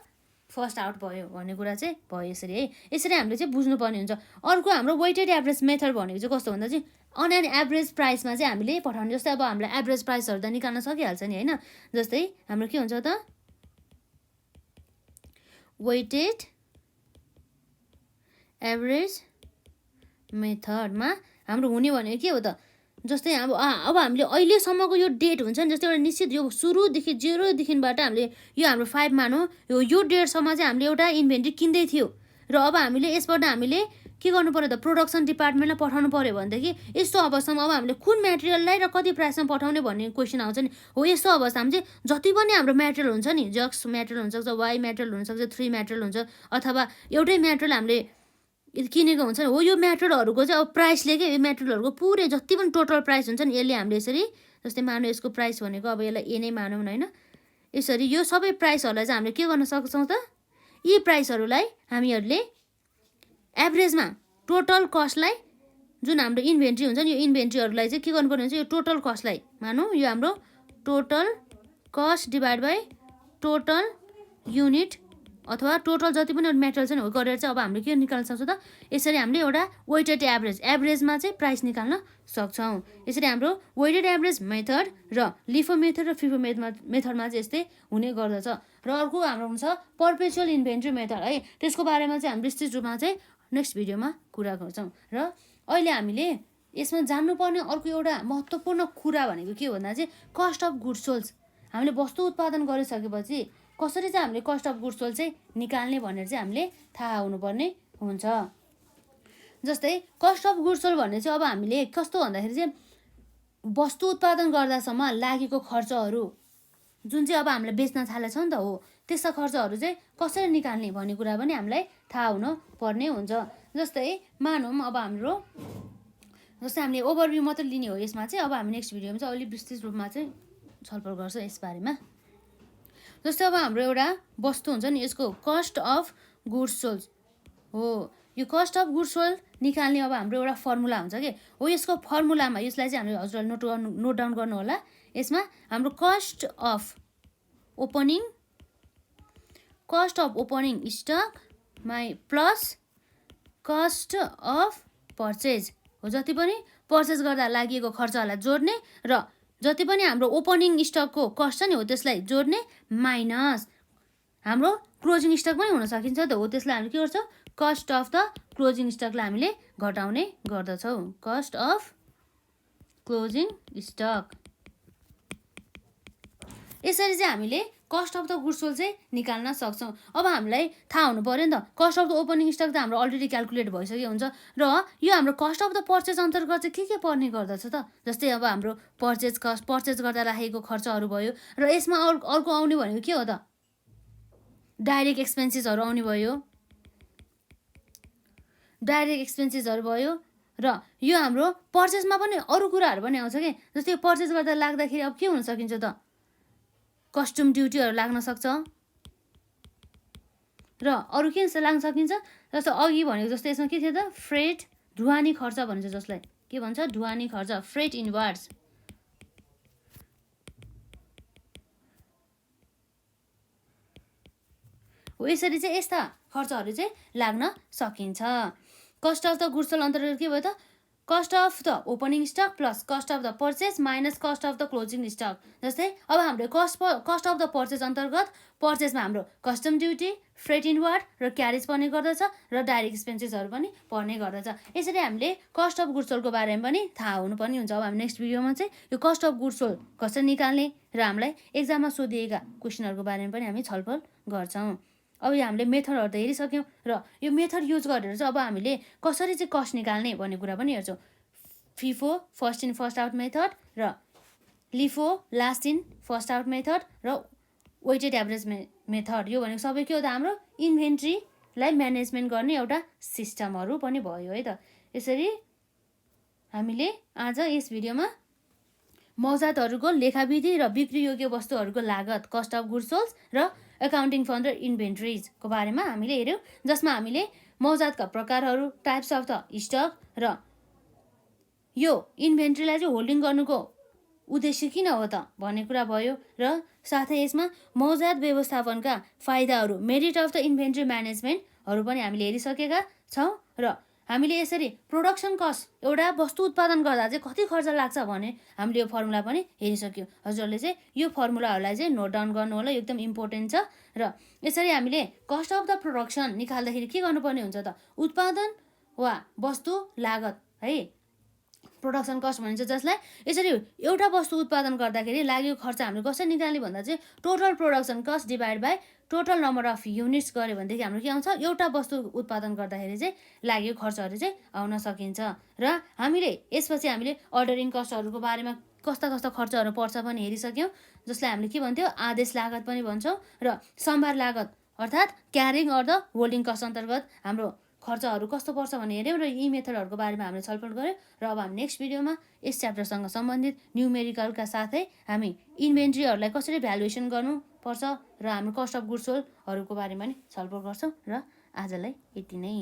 फर्स्ट आउट भयो भन्ने कुरा चाहिँ भयो यसरी है यसरी हामीले चाहिँ बुझ्नुपर्ने हुन्छ अर्को हाम्रो वेटेड एभरेज मेथड भनेको चाहिँ कस्तो भन्दा चाहिँ अन एन एभरेज प्राइसमा चाहिँ हामीले पठाउने जस्तै अब हामीलाई एभरेज प्राइसहरू त निकाल्न सकिहाल्छ नि होइन जस्तै हाम्रो के हुन्छ त वेटेड एभरेज मेथडमा हाम्रो हुने भनेको के हो त जस्तै अब हामीले अहिलेसम्मको यो डेट हुन्छ नि जस्तै एउटा निश्चित यो सुरुदेखि 0देखिबाट हामीले यो हाम्रो 5 मानौँ यो डेटसम्म चाहिँ हामीले एउटा इन्भेन्ट्री किन्दै थियो र अब हामीले यसबाट हामीले के गर्नु पर्यो त प्रोडक्सन डिपार्टमेन्टलाई पठाउनु पर्यो भनेदेखि यस्तो अवस्थामा अब हामीले कुन मेटेरियललाई र कति प्राइसमा पठाउने भन्ने क्वेसन आउँछ नि हो यस्तो अवस्थामा चाहिँ जति पनि हाम्रो मेटेरियल हुन्छ नि जक्स मेटेरियल हुनसक्छ वाइ मेटेरियल हुनसक्छ 3 मेटेरियल हुन्छ अथवा एउटै मेटेरियल हामीले किनेको हुन्छ नि हो यो मेटेरियलहरूको चाहिँ अब प्राइसले के यो मेटेरियलहरूको पुरै जति पनि टोटल प्राइस हुन्छ नि यसले हामीले यसरी जस्तै मानौँ यसको प्राइस भनेको अब यसलाई ए नै मानौँ न होइन यसरी यो सबै प्राइसहरूलाई चाहिँ हामीले के गर्न सक्छौँ त यी प्राइसहरूलाई हामीहरूले एभरेजमा टोटल कस्टलाई जुन हाम्रो इन्भेन्ट्री हुन्छ नि यो इन्भेन्ट्रीहरूलाई चाहिँ के गर्नुपर्ने हुन्छ यो टोटल कस्टलाई मानौँ यो हाम्रो total cost divide by total unit अथवा टोटल जति पनि मेटेरियल छ नि हो गरेर चाहिँ अब हामीले के निकाल्न सक्छौँ त यसरी हामीले एउटा वेटेड एभरेजमा चाहिँ प्राइस निकाल्न सक्छौँ यसरी हाम्रो वेटेड एभरेज मेथड र लिफो मेथड र फिफो मेथडमा चाहिँ यस्तै हुने गर्दछ र अर्को हाम्रो हुन्छ पर्पेचुअल इन्भेन्ट्री मेथड है त्यसको बारेमा चाहिँ हामी विस्तृत रूपमा चाहिँ नेक्स्ट भिडियोमा कुरा गर्छौँ र अहिले हामीले यसमा जान्नुपर्ने अर्को एउटा महत्त्वपूर्ण कुरा भनेको के भन्दा चाहिँ कस्ट अफ गुड्स सोल्ड हामीले वस्तु उत्पादन गरिसकेपछि कसरी चाहिँ हामीले कस्ट अफ गुड्स सोल्ड चाहिँ निकाल्ने भनेर चाहिँ हामीले थाहा हुनुपर्ने हुन्छ जस्तै कस्ट अफ गुड्स सोल्ड भन्ने चाहिँ अब हामीले कस्तो भन्दाखेरि चाहिँ वस्तु उत्पादन गर्दासम्म लागेको खर्चहरू जुन चाहिँ अब हामीले बेच्न थालेछौँ नि त हो त्यस्ता खर्चहरू चाहिँ कसरी निकाल्ने भन्ने कुरा पनि हामीलाई थाहा हुन पर्ने हुन्छ। जस्तै मानौँ अब हाम्रो जस्तै हामीले ओभरभ्यू मात्र लिने हो यसमा चाहिँ। अब हामी नेक्स्ट भिडियोमा चाहिँ अलिक विस्तृत रूपमा चाहिँ छलफल गर्छौँ यस बारेमा। जस्तै अब हाम्रो एउटा वस्तु हुन्छ नि, यसको कस्ट अफ गुड्स सोल्ड हो। यो कस्ट अफ गुड्स सोल्ड निकाल्ने अब हाम्रो एउटा फर्मुला हुन्छ कि हो। यसको फर्मुलामा यसलाई चाहिँ हामीले हजुरहरूले नोट डाउन गर्नु होला। यसमा हाम्रो cost of opening stock plus cost of purchase हो। जति पनि पर्चेज गर्दा लागि खर्चहरूलाई जोड्ने र जति पनि हाम्रो ओपनिङ स्टकको कस्ट छ नि हो त्यसलाई जोड्ने माइनस हाम्रो क्लोजिङ स्टक पनि हुन सकिन्छ त हो। त्यसलाई हामीले के गर्छौँ, कस्ट अफ द क्लोजिङ स्टकलाई हामीले घटाउने गर्दछौँ। Cost of closing stock. यसरी चाहिँ हामीले cost of the goods sold चाहिँ निकाल्न सक्छौँ। अब हामीलाई थाहा हुनु पऱ्यो नि त, cost of the opening stock त हाम्रो अलरेडी क्यालकुलेट भइसकेको हुन्छ र यो हाम्रो कस्ट अफ द पर्चेज अन्तर्गत चाहिँ के पर्ने गर्दछ त। जस्तै अब हाम्रो पर्चेज गर्दा राखेको खर्चहरू भयो र यसमा अर्को आउने भनेको के हो त, डाइरेक्ट एक्सपेन्सेसहरू आउने भयो। र यो हाम्रो पर्चेजमा पनि अरू कुराहरू पनि आउँछ कि। जस्तै पर्चेज गर्दा लाग्दाखेरि अब के हुन सकिन्छ त, कस्टम ड्युटीहरू लाग्न सक्छ र अरू के लाग्न सकिन्छ। जस्तो अघि भनेको जस्तो यसमा के थियो त, फ्रेट ढुवानी खर्च भन्छ, जसलाई के भन्छ, ढुवानी खर्च, फ्रेट इनवार्ड्स हो। यसरी चाहिँ यस्ता खर्चहरू चाहिँ लाग्न सकिन्छ। Cost of the goods sold अन्तर्गत के भयो त, cost of the opening stock plus cost of the purchase minus cost of the closing stock. जस्तै अब हाम्रो कस्ट अफ द पर्चेज अन्तर्गत पर्चेजमा हाम्रो कस्टम ड्युटी, फ्रेट इनवार्ड र क्यारेज पर्ने गर्दछ र डाइरेक्ट एक्सपेन्सेसहरू पनि पर्ने गर्दछ। यसरी हामीले कस्ट अफ गुड्स सोल्डको बारेमा पनि थाहा हुनुपर्ने हुन्छ। अब हामी नेक्स्ट भिडियोमा चाहिँ यो कस्ट अफ गुड्स सोल्ड कसरी निकाल्ने र हामीलाई एक्जाममा सोधिएका क्वेसनहरूको बारेमा पनि हामी छलफल गर्छौँ। अब यो हामीले मेथडहरू त हेरिसक्यौँ र यो मेथड युज गरेर चाहिँ अब हामीले कसरी चाहिँ कस्ट निकाल्ने भन्ने कुरा पनि हेर्छौँ। FIFO first in first out method र LIFO last in first out method र वेटेड एभरेज मेथड। यो भनेको सबै के हो त, हाम्रो इन्भेन्ट्रीलाई म्यानेजमेन्ट गर्ने एउटा सिस्टमहरू पनि भयो है त। यसरी हामीले आज यस भिडियोमा मौजातहरूको लेखाविधि र बिक्रीयोग्य वस्तुहरूको लागत, कस्ट अफ गुड्स सोल्ड र एकाउन्टिङ फर द इन्भेन्ट्रिजको बारेमा हामीले हेऱ्यौँ। जसमा हामीले मौजातका प्रकारहरू, टाइप्स अफ द स्टक र यो इन्भेन्ट्रीलाई चाहिँ होल्डिङ गर्नुको उद्देश्य किन हो त भन्ने कुरा भयो र साथै यसमा मौजात व्यवस्थापनका फाइदाहरू, मेरिट अफ द इन्भेन्ट्री म्यानेजमेन्टहरू पनि हामीले हेरिसकेका छौँ र हामीले यसरी प्रोडक्सन कस्ट एउटा वस्तु उत्पादन गर्दा चाहिँ कति खर्च लाग्छ भने हामीले यो फर्मुला पनि हेरिसक्यौँ। हजुरहरूले चाहिँ यो फर्मुलाहरूलाई चाहिँ नोट डाउन गर्नु होला, एकदम इम्पोर्टेन्ट छ। र यसरी हामीले कस्ट अफ द प्रोडक्सन निकाल्दाखेरि के गर्नुपर्ने हुन्छ त, उत्पादन वा वस्तु लागत है, प्रोडक्सन कस्ट भनिन्छ, जसलाई यसरी एउटा वस्तु उत्पादन गर्दाखेरि लागेको खर्च हामीले कसरी निकाल्ने भन्दा चाहिँ total production cost divide by total number of units गऱ्यो भनेदेखि हाम्रो के आउँछ, एउटा वस्तु उत्पादन गर्दाखेरि चाहिँ लागेको खर्चहरू चाहिँ आउन सकिन्छ। र हामीले यसपछि हामीले अर्डरिङ कस्टहरूको बारेमा कस्ता कस्ता खर्चहरू पर्छ पनि हेरिसक्यौँ। जसलाई हामीले के भन्थ्यौँ, आदेश लागत पनि भन्छौँ र सम्भार लागत अर्थात् carrying or the holding cost अन्तर्गत हाम्रो खर्चहरू कस्तो पर्छ भनेर हेऱ्यौँ र यी मेथडहरूको बारेमा हामीले छलफल गऱ्यौँ। र अब हामी नेक्स्ट भिडियोमा यस च्याप्टरसँग सम्बन्धित न्युमेरिकलका साथै हामी इन्भेन्ट्रीहरूलाई कसरी भ्यालुएसन गर्नुपर्छ र हाम्रो कस्ट अफ गुड्स सोल्डहरूको बारेमा नि छलफल गर्छौँ। र आजलाई यति नै।